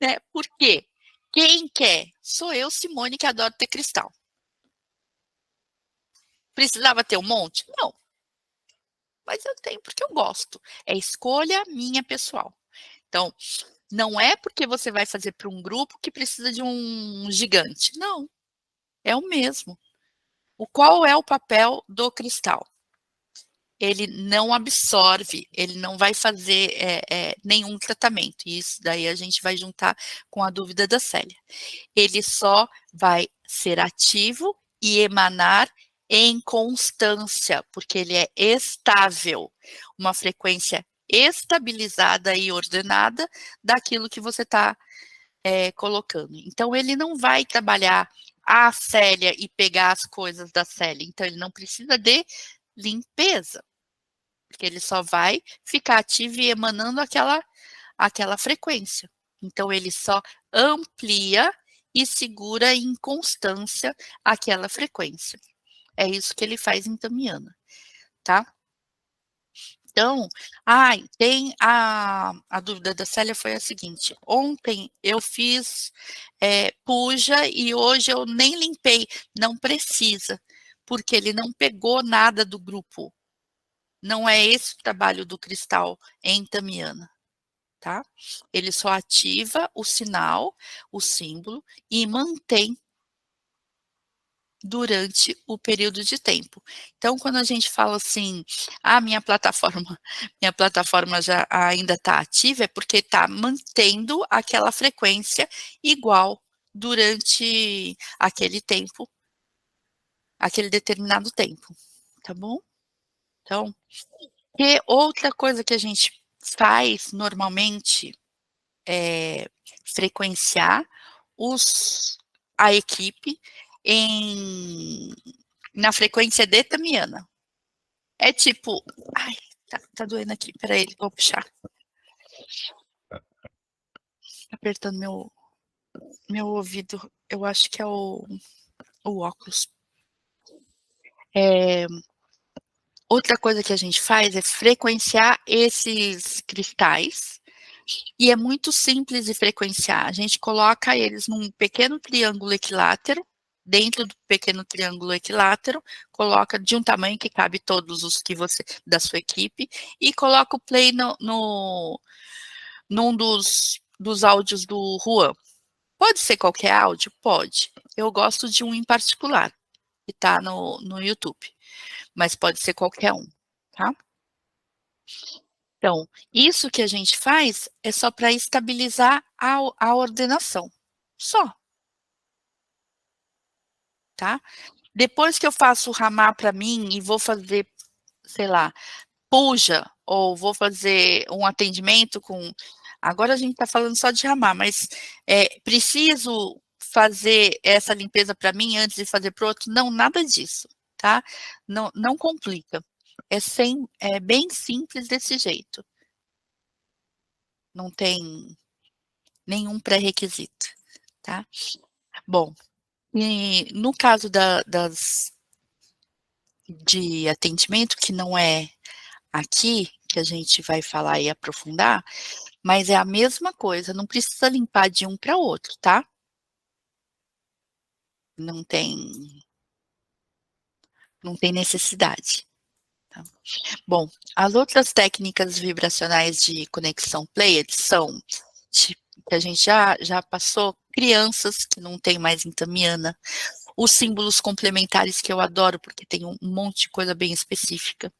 né? Por quê? Quem quer? Sou eu, Simone, que adoro ter cristal. Precisava ter um monte? Não. Mas eu tenho porque eu gosto. É escolha minha pessoal. Então, não é porque você vai fazer para um grupo que precisa de um gigante. Não. É o mesmo. Qual é o papel do cristal? Ele não absorve, ele não vai fazer nenhum tratamento. Isso daí a gente vai juntar com a dúvida da Célia. Ele só vai ser ativo e emanar em constância, porque ele é estável, uma frequência estabilizada e ordenada daquilo que você está colocando. Então, ele não vai trabalhar a Célia e pegar as coisas da Célia. Então, ele não precisa de limpeza, porque ele só vai ficar ativo e emanando aquela frequência. Então, ele só amplia e segura em constância aquela frequência. É isso que ele faz em Tamiana, tá? Então, tem a dúvida da Célia foi a seguinte: ontem eu fiz puja e hoje eu nem limpei. Não precisa, porque ele não pegou nada do grupo. Não é esse o trabalho do cristal em Tamiana, tá? Ele só ativa o sinal, o símbolo, e mantém durante o período de tempo. Então, quando a gente fala assim, minha plataforma já ainda está ativa, é porque está mantendo aquela frequência igual durante aquele tempo, aquele determinado tempo, tá bom? Então, e outra coisa que a gente faz normalmente é frequenciar a equipe na frequência de Tamiana. É tipo, tá doendo aqui, peraí, vou puxar. Apertando meu ouvido, eu acho que é o óculos. Outra coisa que a gente faz é frequenciar esses cristais, e é muito simples de frequenciar. A gente coloca eles num pequeno triângulo equilátero, dentro do pequeno triângulo equilátero, coloca de um tamanho que cabe todos os que da sua equipe, e coloca o play num dos áudios do Juan. Pode ser qualquer áudio? Pode. Eu gosto de um em particular, que está no YouTube, mas pode ser qualquer um, tá? Então, isso que a gente faz é só para estabilizar a ordenação, só. Tá? Depois que eu faço o ramar para mim e vou fazer, sei lá, puja, ou vou fazer um atendimento com... Agora a gente está falando só de ramar, mas preciso fazer essa limpeza para mim antes de fazer para o outro? Não, nada disso, tá? Não complica. É bem simples desse jeito. Não tem nenhum pré-requisito, tá? Bom, e no caso de atendimento, que não é aqui, que a gente vai falar e aprofundar, mas é a mesma coisa, não precisa limpar de um para outro, tá? Não tem necessidade. Tá? Bom, as outras técnicas vibracionais de conexão Pleiades são, que a gente já passou, crianças que não tem mais em Tamiana, os símbolos complementares que eu adoro, porque tem um monte de coisa bem específica.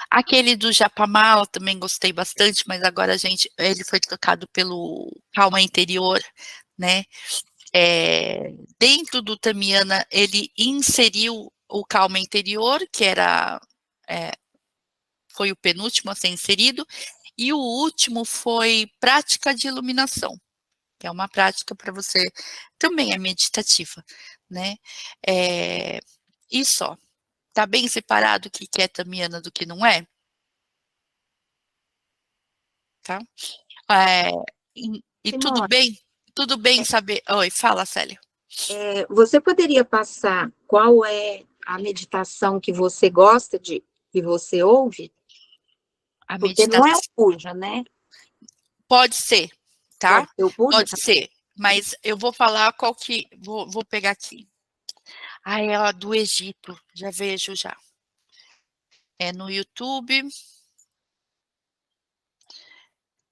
Aquele do Japamala também gostei bastante, mas agora ele foi trocado pelo Calma Interior, né? Dentro do Tamiana, ele inseriu o Calma Interior, que foi o penúltimo a ser inserido, e o último foi Prática de Iluminação, que é uma prática para você, também é meditativa, né? E só. Tá bem separado o que é Tamiana do que não é? Tá? E tudo bem saber... Oi, fala, Célia. Você poderia passar qual é a meditação que você gosta que você ouve? Porque não é o puja, né? Pode ser, tá? Pode ser o puja? Pode ser, mas eu vou falar qual que... Vou pegar aqui. É a do Egito, já vejo já. É no YouTube.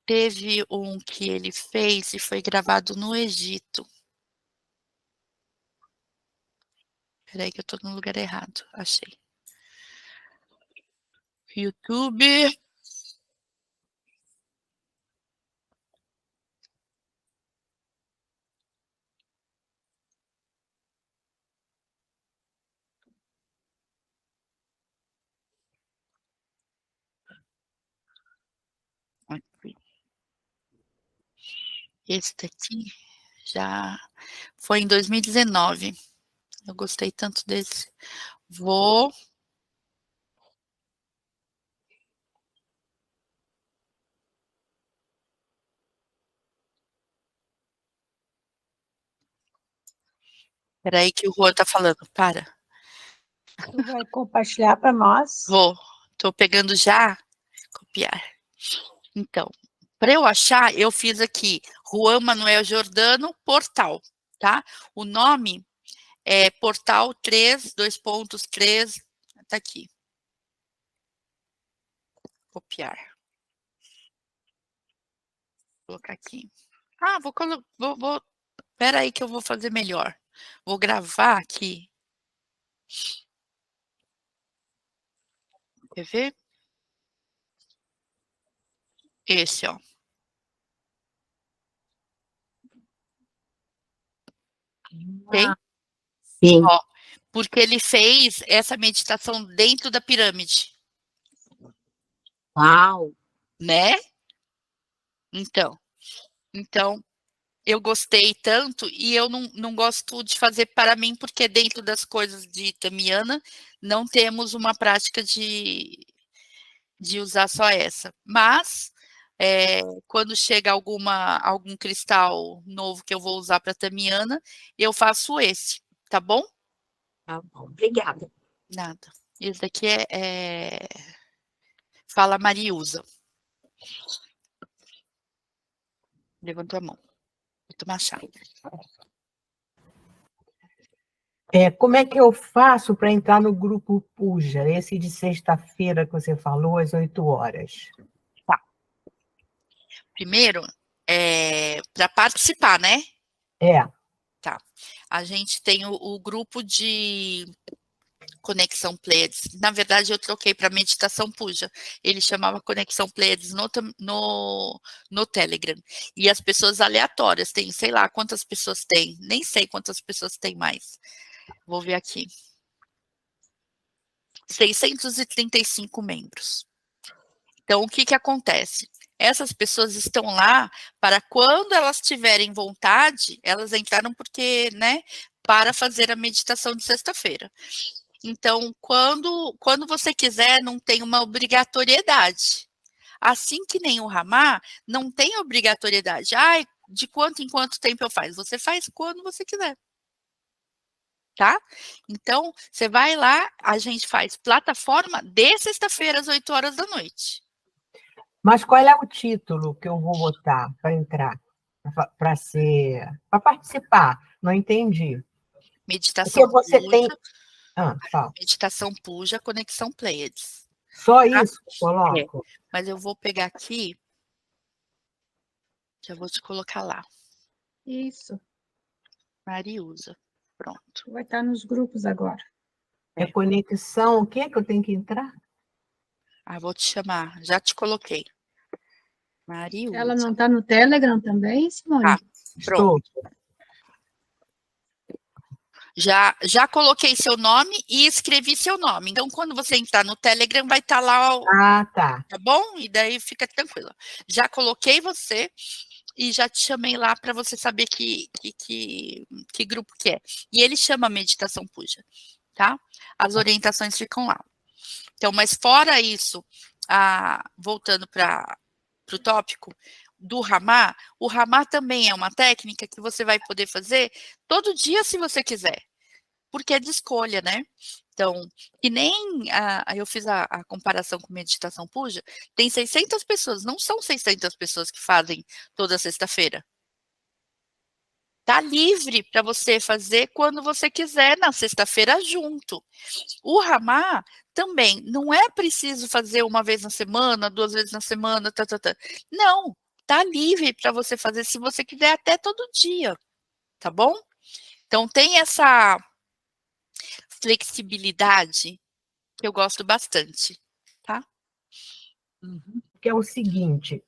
Teve um que ele fez e foi gravado no Egito. Peraí que eu tô no lugar errado, achei. YouTube. Aqui. Esse daqui já foi em 2019. Eu gostei tanto desse. Vou... Peraí que o Juan tá falando, para. Tu vai compartilhar para nós? Vou. Tô pegando já Copiar. Então, para eu achar, eu fiz aqui Juan Manuel Giordano, portal, tá? O nome é portal 3, 2.3, tá aqui. Copiar. Vou colocar aqui. Ah, espera aí que eu vou fazer melhor. Vou gravar aqui. Quer ver? Esse, ó. Ok? Sim. Ó, porque ele fez essa meditação dentro da pirâmide, Uau! né? Então, eu gostei tanto e eu não gosto de fazer para mim, porque dentro das coisas de Tamiana não temos uma prática de usar só essa. Mas, quando chega algum cristal novo que eu vou usar para Tamiana, eu faço esse, tá bom? Tá bom, obrigada. Nada. Esse daqui Fala Mariusa. Levantou a mão. Vou tomar chá. Como é que eu faço para entrar no grupo Puja, esse de sexta-feira que você falou, às 8h? Tá. Primeiro, para participar, né? Tá. A gente tem o grupo de Conexão Pleiades. Na verdade, eu troquei para Meditação Puja. Ele chamava Conexão Pleiades no Telegram. E as pessoas aleatórias, tem, sei lá quantas pessoas tem, nem sei quantas pessoas tem mais. Vou ver aqui. 635 membros. Então, o que acontece? Essas pessoas estão lá para quando elas tiverem vontade, elas entraram porque, né, para fazer a meditação de sexta-feira. Então, quando você quiser, não tem uma obrigatoriedade. Assim que nem o Ramá, não tem obrigatoriedade. De quanto em quanto tempo eu faço? Você faz quando você quiser. Tá? Então, você vai lá, a gente faz plataforma de sexta-feira às 8h. Mas qual é o título que eu vou botar para entrar? Para participar? Não entendi. Meditação Porque você Puja, tem... fala. Meditação Puja, Conexão Pleiades. Só Tá? isso que eu coloco? Mas eu vou pegar aqui, já vou te colocar lá. Isso. Mariusa. Pronto. Vai estar nos grupos agora. Conexão, o que é que eu tenho que entrar? Vou te chamar, já te coloquei. Mariusa. Ela não está no Telegram também, Simone? Tá, pronto. Estou. Já coloquei seu nome e escrevi seu nome. Então, quando você entrar no Telegram, vai estar lá o... Tá. Tá bom? E daí fica tranquila. Já coloquei você e já te chamei lá para você saber que grupo que é. E ele chama Meditação Puja, tá? As orientações ficam lá. Então, mas fora isso, voltando para o tópico do Ramá, o Ramá também é uma técnica que você vai poder fazer todo dia se você quiser, porque é de escolha, né? Então, que nem eu fiz a comparação com Meditação Puja, tem 600 pessoas, não são 600 pessoas que fazem toda sexta-feira. Tá livre para você fazer quando você quiser, na sexta-feira junto. O Ramá também, não é preciso fazer uma vez na semana, 2 vezes na semana, Não, tá livre para você fazer se você quiser até todo dia, tá bom? Então, tem essa flexibilidade que eu gosto bastante, tá? Que é o seguinte,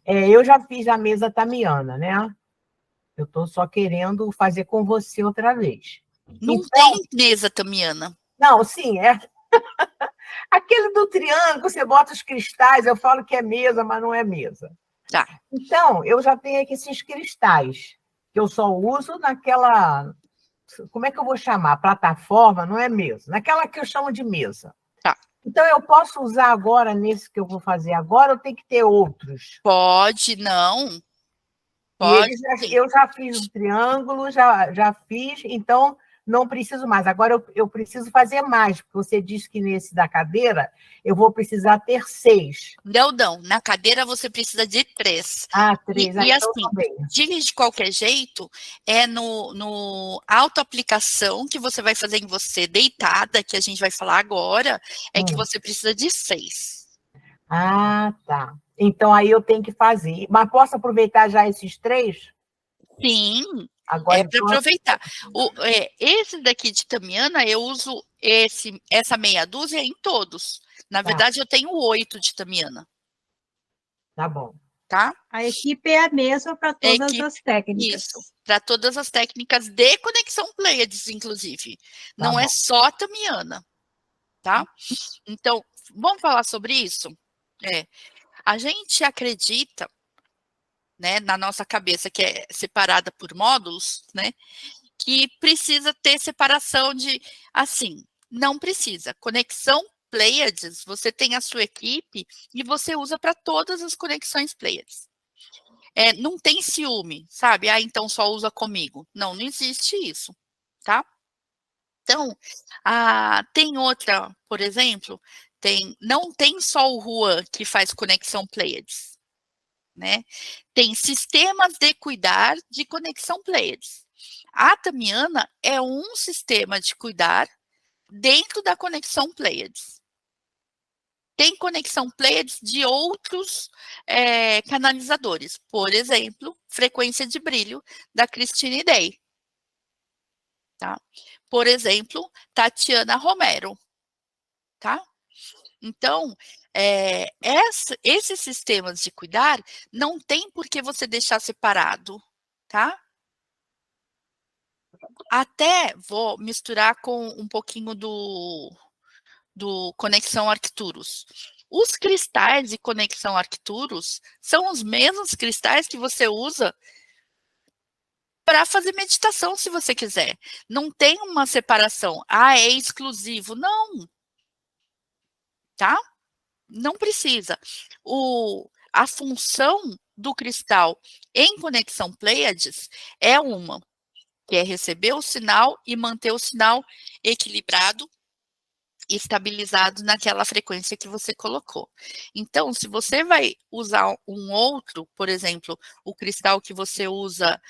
eu já fiz a mesa Tamiana, né? Eu estou só querendo fazer com você outra vez. Não então, tem mesa tamiana. Não, sim, aquele do triângulo, você bota os cristais, eu falo que é mesa, mas não é mesa. Tá. Então, eu já tenho aqui esses cristais, que eu só uso naquela... Como é que eu vou chamar? Plataforma, não é mesa. Naquela que eu chamo de mesa. Tá. Então, eu posso usar agora, nesse que eu vou fazer agora, ou tem que ter outros? Pode, não. Pode. Eu já fiz o triângulo, já fiz, então não preciso mais. Agora eu preciso fazer mais, porque você disse que nesse da cadeira eu vou precisar ter 6. Não, na cadeira você precisa de 3. 3. E Então, assim, de qualquer jeito, é no autoaplicação que você vai fazer em você deitada, que a gente vai falar agora, é que você precisa de 6. Ah, tá. Então, aí eu tenho que fazer. Mas posso aproveitar já esses 3? Sim, agora, é para aproveitar. Esse daqui de Tamiana, eu uso essa meia dúzia em todos. Na verdade, eu tenho 8 de Tamiana. Tá bom. Tá? A equipe é a mesma para todas as técnicas. Isso, para todas as técnicas de conexão Pleiades, inclusive. Não é só a Tamiana, tá? Então, vamos falar sobre isso? A gente acredita, né, na nossa cabeça, que é separada por módulos, né, que precisa ter separação de, assim, não precisa. Conexão Pleiades, você tem a sua equipe e você usa para todas as conexões Pleiades. Não tem ciúme, sabe? Então só usa comigo. Não existe isso, tá? Então, tem outra, por exemplo, não tem só o Juan que faz conexão Pleiades, né? Tem sistemas de cuidar de conexão Pleiades. A Tamiana é um sistema de cuidar dentro da conexão Pleiades. Tem conexão Pleiades de outros canalizadores. Por exemplo, frequência de brilho da Christine Day. Tá? Por exemplo, Tatiana Romero. Tá? Então, esses sistemas de cuidar não tem por que você deixar separado. Tá? Até vou misturar com um pouquinho do Conexão Arcturus. Os cristais de Conexão Arcturus são os mesmos cristais que você usa para fazer meditação, se você quiser. Não tem uma separação. É exclusivo. Não. Tá? Não precisa. A função do cristal em Conexão Pleiades é uma, que é receber o sinal e manter o sinal equilibrado, estabilizado naquela frequência que você colocou. Então, se você vai usar um outro, por exemplo, o cristal que você usa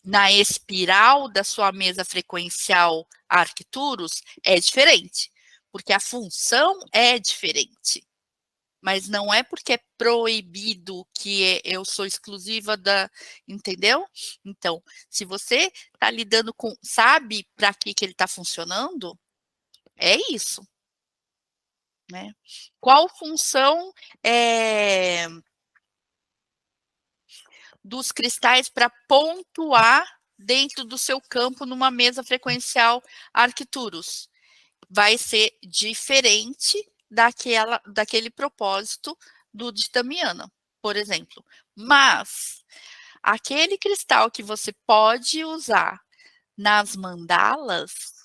na espiral da sua mesa frequencial Arcturus, é diferente, porque a função é diferente. Mas não é porque é proibido que eu sou exclusiva da... Entendeu? Então, se você está lidando com... Sabe para que ele está funcionando? É isso. Né? Qual função dos cristais para pontuar dentro do seu campo numa mesa frequencial Arcturus? Vai ser diferente daquele propósito do de Tamiana, por exemplo. Mas aquele cristal que você pode usar nas mandalas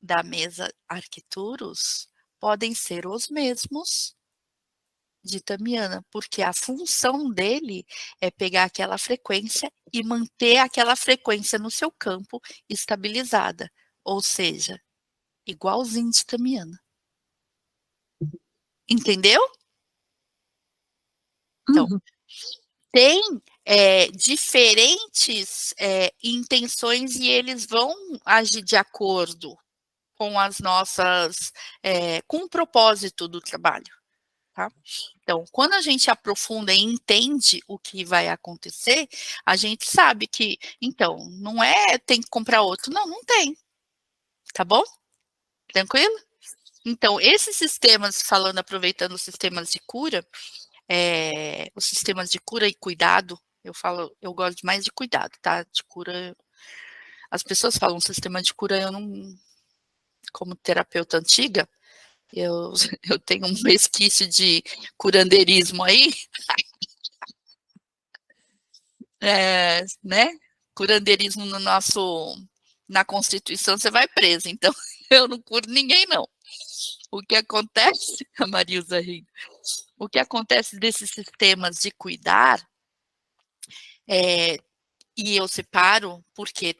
da mesa Arcturus podem ser os mesmos de Tamiana, porque a função dele é pegar aquela frequência e manter aquela frequência no seu campo estabilizada, ou seja, igualzinho de Tamiana. Entendeu? Então, tem diferentes intenções e eles vão agir de acordo com as nossas, com o propósito do trabalho, tá? Então, quando a gente aprofunda e entende o que vai acontecer, a gente sabe que, então, não tem que comprar outro, não tem, tá bom? Tranquilo? Então, esses sistemas, aproveitando os sistemas de cura, os sistemas de cura e cuidado, eu gosto mais de cuidado, tá? De cura, as pessoas falam sistema de cura, eu não... Como terapeuta antiga, eu tenho um resquício de curandeirismo aí, né? Curandeirismo na Constituição, você vai preso, então eu não curo ninguém, não. O que acontece, a Marilza rindo, o que acontece desses sistemas de cuidar E eu separo porque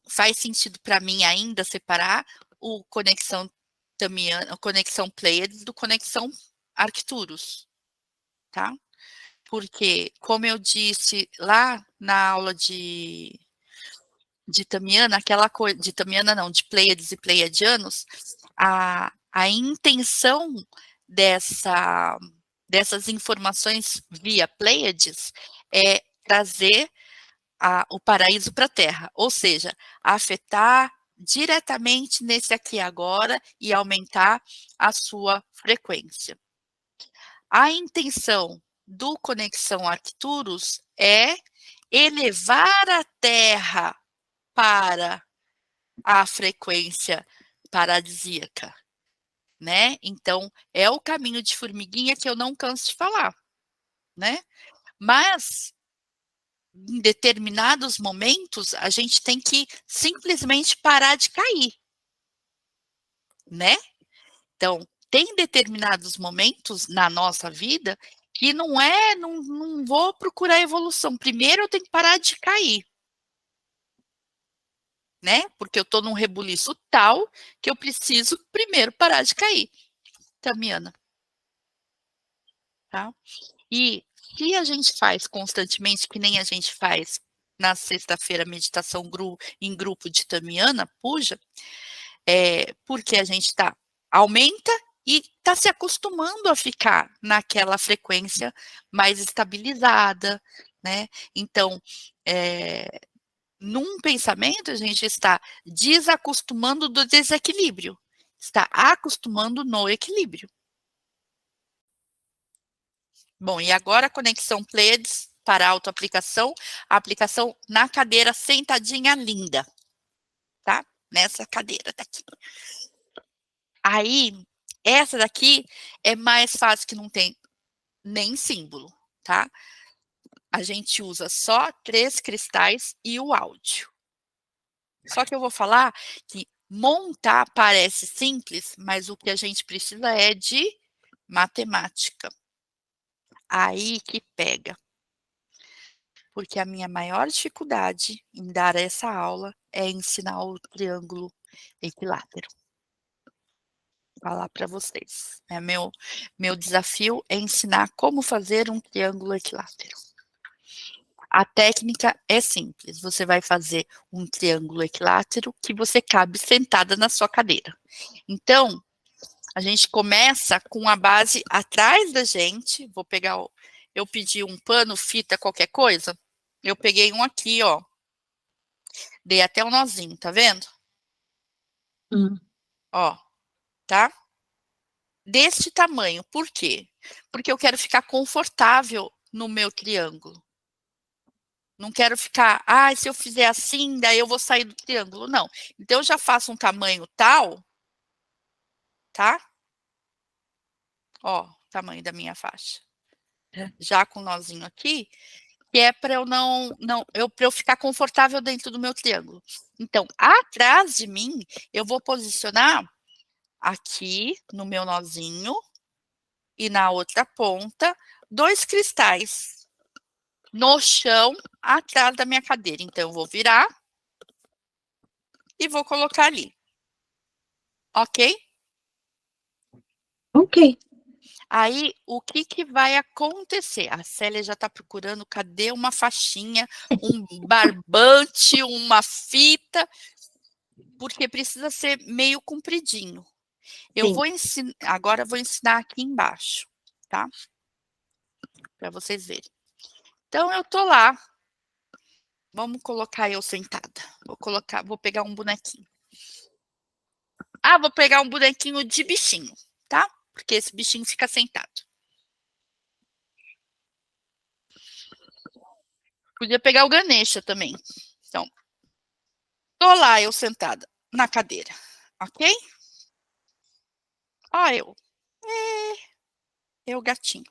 faz sentido para mim ainda separar o conexão Tamiana, conexão Pleiades do conexão Arcturus, tá? Porque, como eu disse lá na aula de Tamiana, aquela coisa, de Tamiana não, de Pleiades e Pleiadianos, a intenção dessas informações via Pleiades é trazer o paraíso para a Terra, ou seja, afetar diretamente nesse aqui e agora e aumentar a sua frequência. A intenção do Conexão Arcturus é elevar a Terra para a frequência paradisíaca, né? Então, é o caminho de formiguinha que eu não canso de falar, né? Mas em determinados momentos, a gente tem que simplesmente parar de cair, né? Então, tem determinados momentos na nossa vida que não vou procurar evolução. Primeiro eu tenho que parar de cair, né? Porque eu estou num rebuliço tal que eu preciso primeiro parar de cair. Tamiana. Tá? E se a gente faz constantemente, que nem a gente faz na sexta-feira, meditação em grupo de Tamiana, Puja, porque a gente aumenta e está se acostumando a ficar naquela frequência mais estabilizada, né? Então, num pensamento, a gente está desacostumando do desequilíbrio, está acostumando no equilíbrio. Bom, e agora a conexão Pleiades para autoaplicação, a aplicação na cadeira sentadinha linda, tá? Nessa cadeira daqui. Aí, essa daqui é mais fácil, que não tem nem símbolo, tá? A gente usa só 3 cristais e o áudio. Só que eu vou falar que montar parece simples, mas o que a gente precisa é de matemática. Aí que pega. Porque a minha maior dificuldade em dar essa aula é ensinar o triângulo equilátero. Vou falar para vocês. Meu desafio é ensinar como fazer um triângulo equilátero. A técnica é simples. Você vai fazer um triângulo equilátero que você cabe sentada na sua cadeira. Então, a gente começa com a base atrás da gente. Vou pegar, eu pedi um pano, fita, qualquer coisa. Eu peguei um aqui, ó. Dei até um nozinho, tá vendo? Ó, tá? Deste tamanho. Por quê? Porque eu quero ficar confortável no meu triângulo. Não quero ficar, se eu fizer assim, daí eu vou sair do triângulo. Não. Então, eu já faço um tamanho tal, tá? Ó, o tamanho da minha faixa. Já com o nozinho aqui, que é para eu ficar confortável dentro do meu triângulo. Então, atrás de mim, eu vou posicionar aqui no meu nozinho e na outra ponta 2 cristais no chão atrás da minha cadeira. Então, eu vou virar e vou colocar ali. Ok? Ok. Aí, o que vai acontecer? A Célia já está procurando, cadê uma faixinha, um barbante, uma fita, porque precisa ser meio compridinho. Eu vou ensinar, agora eu vou ensinar aqui embaixo, tá? Para vocês verem. Então, eu tô lá. Vamos colocar eu sentada. Vou pegar um bonequinho. Vou pegar um bonequinho de bichinho, tá? Porque esse bichinho fica sentado. Podia pegar o Ganesha também. Então, tô lá eu sentada na cadeira, ok? Ó eu gatinho.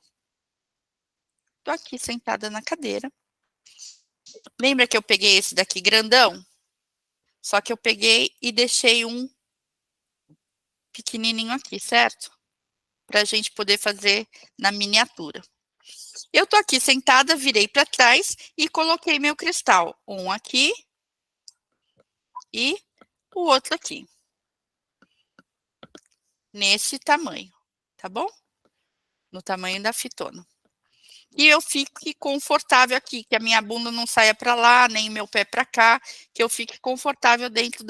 Tô aqui sentada na cadeira. Lembra que eu peguei esse daqui grandão? Só que eu peguei e deixei um pequenininho aqui, certo? Pra gente poder fazer na miniatura. Eu tô aqui sentada, virei para trás e coloquei meu cristal. Um aqui e o outro aqui. Nesse tamanho, tá bom? No tamanho da fitona. E eu fique confortável aqui, que a minha bunda não saia para lá, nem meu pé para cá, que eu fique confortável dentro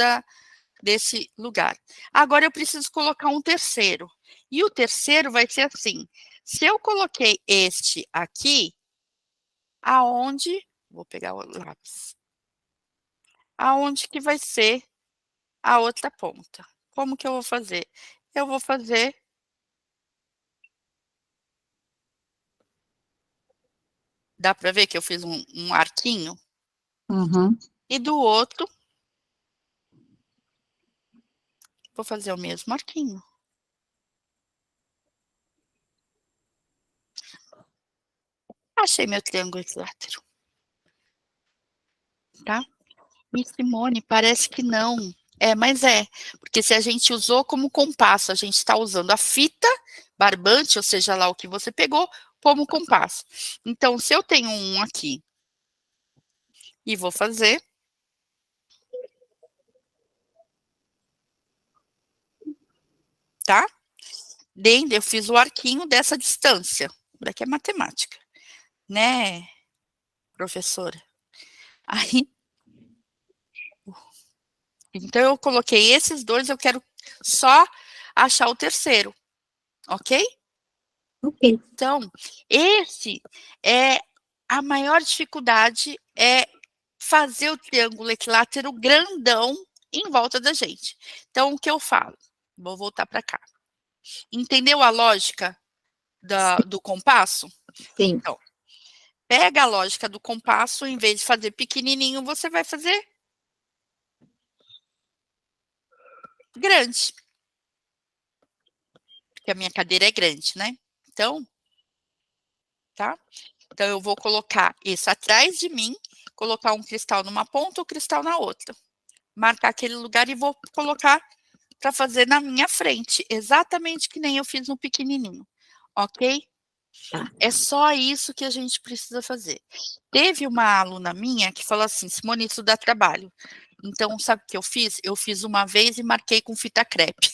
desse lugar. Agora eu preciso colocar um terceiro. E o terceiro vai ser assim. Se eu coloquei este aqui, aonde... Vou pegar o lápis. Aonde que vai ser a outra ponta? Como que eu vou fazer? Eu vou fazer... Dá para ver que eu fiz um arquinho? Uhum. E do outro, vou fazer o mesmo arquinho. Achei meu triângulo equilátero. Tá? E Simone, parece que não. Mas é, porque se a gente usou como compasso, a gente está usando a fita barbante, ou seja lá o que você pegou, como compasso. Então, se eu tenho um aqui e vou fazer, tá? Dentro, eu fiz o arquinho dessa distância. Daqui é matemática, né, professora? Aí, então eu coloquei esses dois, eu quero só achar o terceiro, ok? Ok. Então, esse é a maior dificuldade, é fazer o triângulo equilátero grandão em volta da gente. Então, o que eu falo? Vou voltar para cá. Entendeu a lógica do compasso? Sim. Então, pega a lógica do compasso, em vez de fazer pequenininho, você vai fazer grande. Porque a minha cadeira é grande, né? Então, tá? Então, eu vou colocar isso atrás de mim, colocar um cristal numa ponta, o cristal na outra. Marcar aquele lugar e vou colocar para fazer na minha frente, exatamente que nem eu fiz no pequenininho, ok? Tá. É só isso que a gente precisa fazer. Teve uma aluna minha que falou assim, Simone, isso dá trabalho. Então, sabe o que eu fiz? Eu fiz uma vez e marquei com fita crepe.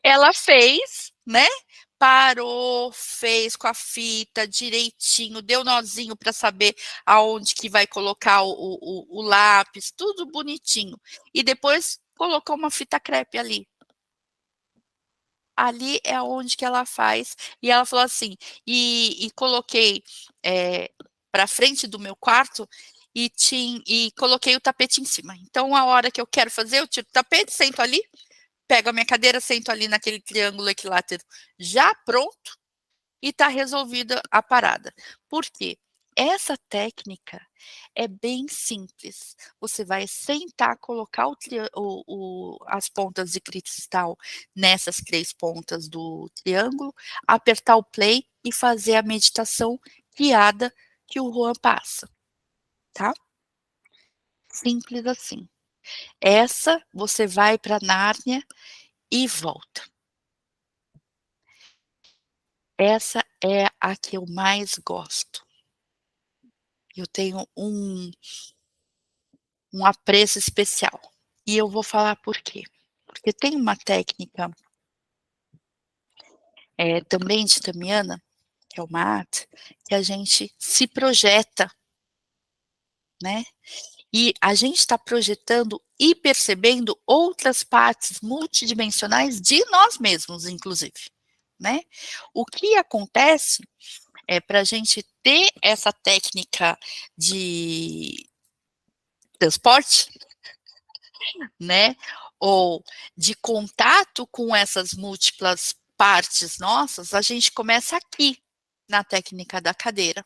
Ela fez, né? Parou, fez com a fita direitinho, deu nozinho para saber aonde que vai colocar o lápis, tudo bonitinho. E depois colocou uma fita crepe ali. Ali é onde que ela faz. E ela falou assim, e coloquei para frente do meu quarto e coloquei o tapete em cima. Então, a hora que eu quero fazer, eu tiro o tapete, sento ali, pego a minha cadeira, sento ali naquele triângulo equilátero já pronto e está resolvida a parada. Por quê? Essa técnica é bem simples. Você vai sentar, colocar as pontas de cristal nessas 3 pontas do triângulo, apertar o play e fazer a meditação guiada que o Juan passa, tá? Simples assim. Essa você vai para Nárnia e volta. Essa é a que eu mais gosto. Eu tenho um apreço especial. E eu vou falar por quê. Porque tem uma técnica também de Tamiana, que é o MAT, que a gente se projeta, né? E a gente está projetando e percebendo outras partes multidimensionais de nós mesmos, inclusive, né? O que acontece para a gente ter essa técnica de transporte, né? Ou de contato com essas múltiplas partes nossas, a gente começa aqui, na técnica da cadeira.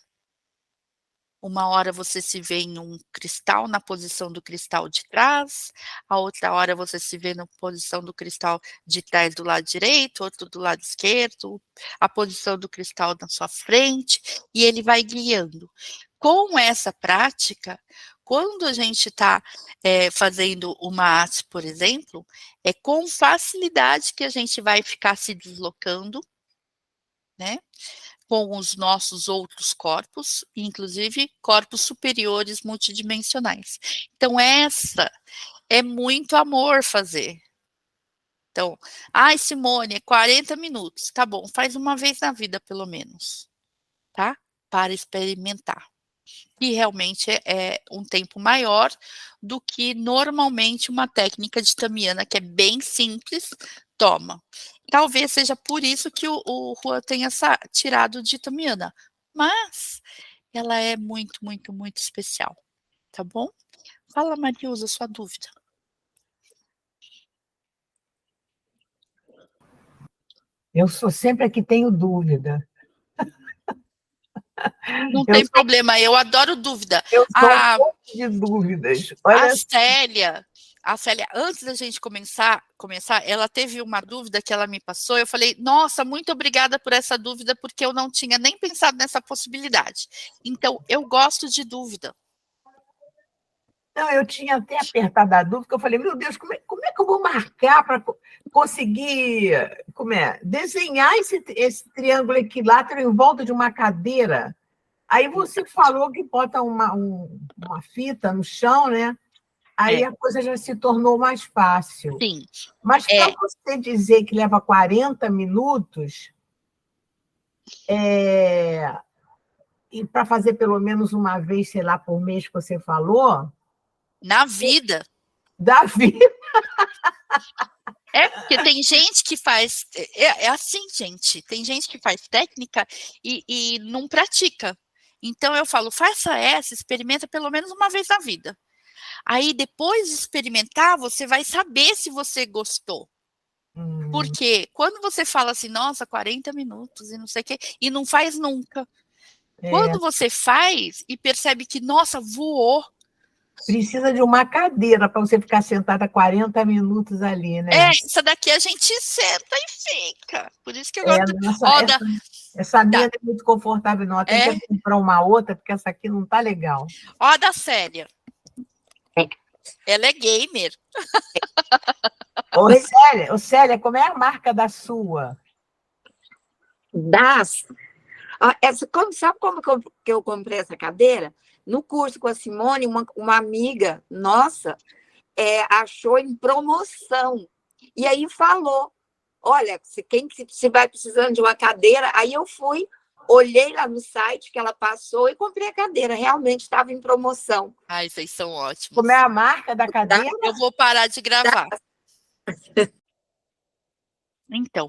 Uma hora você se vê em um cristal, na posição do cristal de trás, a outra hora você se vê na posição do cristal de trás do lado direito, outro do lado esquerdo, a posição do cristal na sua frente, e ele vai guiando. Com essa prática, quando a gente está fazendo uma arte, por exemplo, é com facilidade que a gente vai ficar se deslocando, né? Com os nossos outros corpos, inclusive corpos superiores multidimensionais. Então, essa é muito amor fazer. Então, Simone, 40 minutos, tá bom, faz uma vez na vida, pelo menos, tá? Para experimentar. E realmente é um tempo maior do que normalmente uma técnica de Tamiana, que é bem simples, toma. Talvez seja por isso que o Juan tenha tirado de Tamiana, mas ela é muito, muito, muito especial, tá bom? Fala, Mariusa, sua dúvida. Eu sou sempre a que tenho dúvida. Não tem problema, eu adoro dúvida. Eu sou um monte de dúvidas. Olha, A Célia, antes da gente começar, ela teve uma dúvida que ela me passou, eu falei, nossa, muito obrigada por essa dúvida, porque eu não tinha nem pensado nessa possibilidade. Então, eu gosto de dúvida. não, eu tinha até apertado a dúvida, porque eu falei, meu Deus, como é que eu vou marcar para conseguir desenhar esse triângulo equilátero em volta de uma cadeira? Aí você falou que bota uma fita no chão, né? Aí a coisa já se tornou mais fácil. Sim. Mas para você dizer que leva 40 minutos, e para fazer pelo menos uma vez, sei lá, por mês que você falou... Na vida. Da vida. Porque tem gente que faz... É assim, gente. Tem gente que faz técnica e não pratica. Então, eu falo, faça experimenta pelo menos uma vez na vida. Aí, depois de experimentar, você vai saber se você gostou. Porque quando você fala assim, nossa, 40 minutos e não sei o quê, e não faz nunca. Quando você faz e percebe que, nossa, voou. Precisa de uma cadeira para você ficar sentada 40 minutos ali, né? Essa daqui a gente senta e fica. Por isso que eu gosto. Essa minha não é muito confortável, não. Tem que comprar uma outra, porque essa aqui não tá legal. Ó, da Célia. Ela é gamer. Ô, Célia, como é a marca da sua? Sabe como que eu comprei essa cadeira? No curso com a Simone, uma amiga nossa achou em promoção. E aí falou, olha, se vai precisando de uma cadeira, aí eu fui, olhei lá no site que ela passou e comprei a cadeira. Realmente estava em promoção. Ai, vocês são ótimos. Como é a marca da cadeira? Eu vou parar de gravar. Então,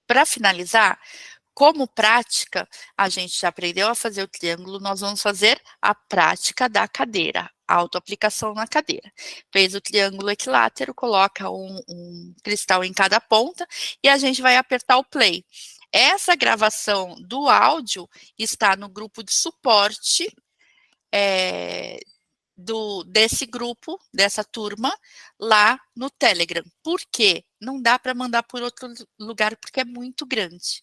para finalizar, como prática, a gente já aprendeu a fazer o triângulo, nós vamos fazer a prática da cadeira, autoaplicação na cadeira. Fez o triângulo equilátero, coloca um cristal em cada ponta e a gente vai apertar o play. Essa gravação do áudio está no grupo de suporte desse grupo, dessa turma, lá no Telegram. Por quê? Não dá para mandar por outro lugar, porque é muito grande.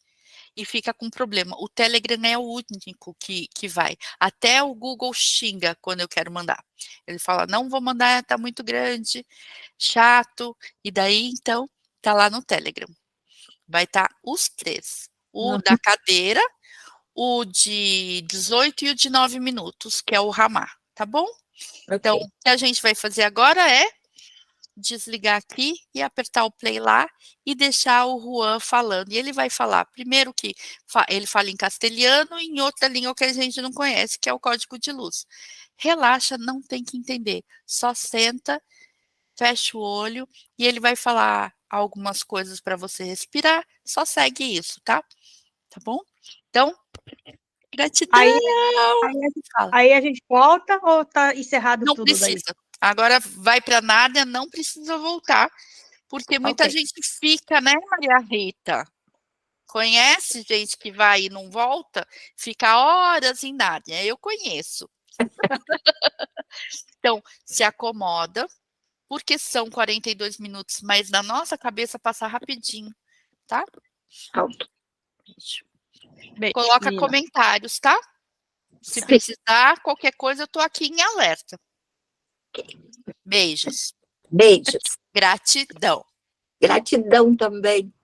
E fica com problema. O Telegram é o único que vai. Até o Google xinga quando eu quero mandar. Ele fala, não vou mandar, tá muito grande, chato. E daí, então, tá lá no Telegram. Vai estar os 3. O da cadeira, o de 18 e o de 9 minutos, que é o Ramar, tá bom? Okay. Então, o que a gente vai fazer agora é desligar aqui e apertar o play lá e deixar o Juan falando. E ele vai falar, primeiro que ele fala em castelhano e em outra língua que a gente não conhece, que é o código de luz. Relaxa, não tem que entender. Só senta, fecha o olho e ele vai falar algumas coisas para você respirar. Só segue isso, tá? Tá bom? Então, gratidão! Aí a gente volta ou tá encerrado não tudo precisa. daí? Agora vai para Nárnia, não precisa voltar, porque muita gente fica, né, Maria Rita? Conhece gente que vai e não volta? Fica horas em Nárnia, eu conheço. Então, se acomoda, porque são 42 minutos, mas na nossa cabeça passa rapidinho, tá? Coloca comentários, tá? Se precisar, qualquer coisa, eu tô aqui em alerta. Beijos. Beijos. Gratidão. Gratidão também.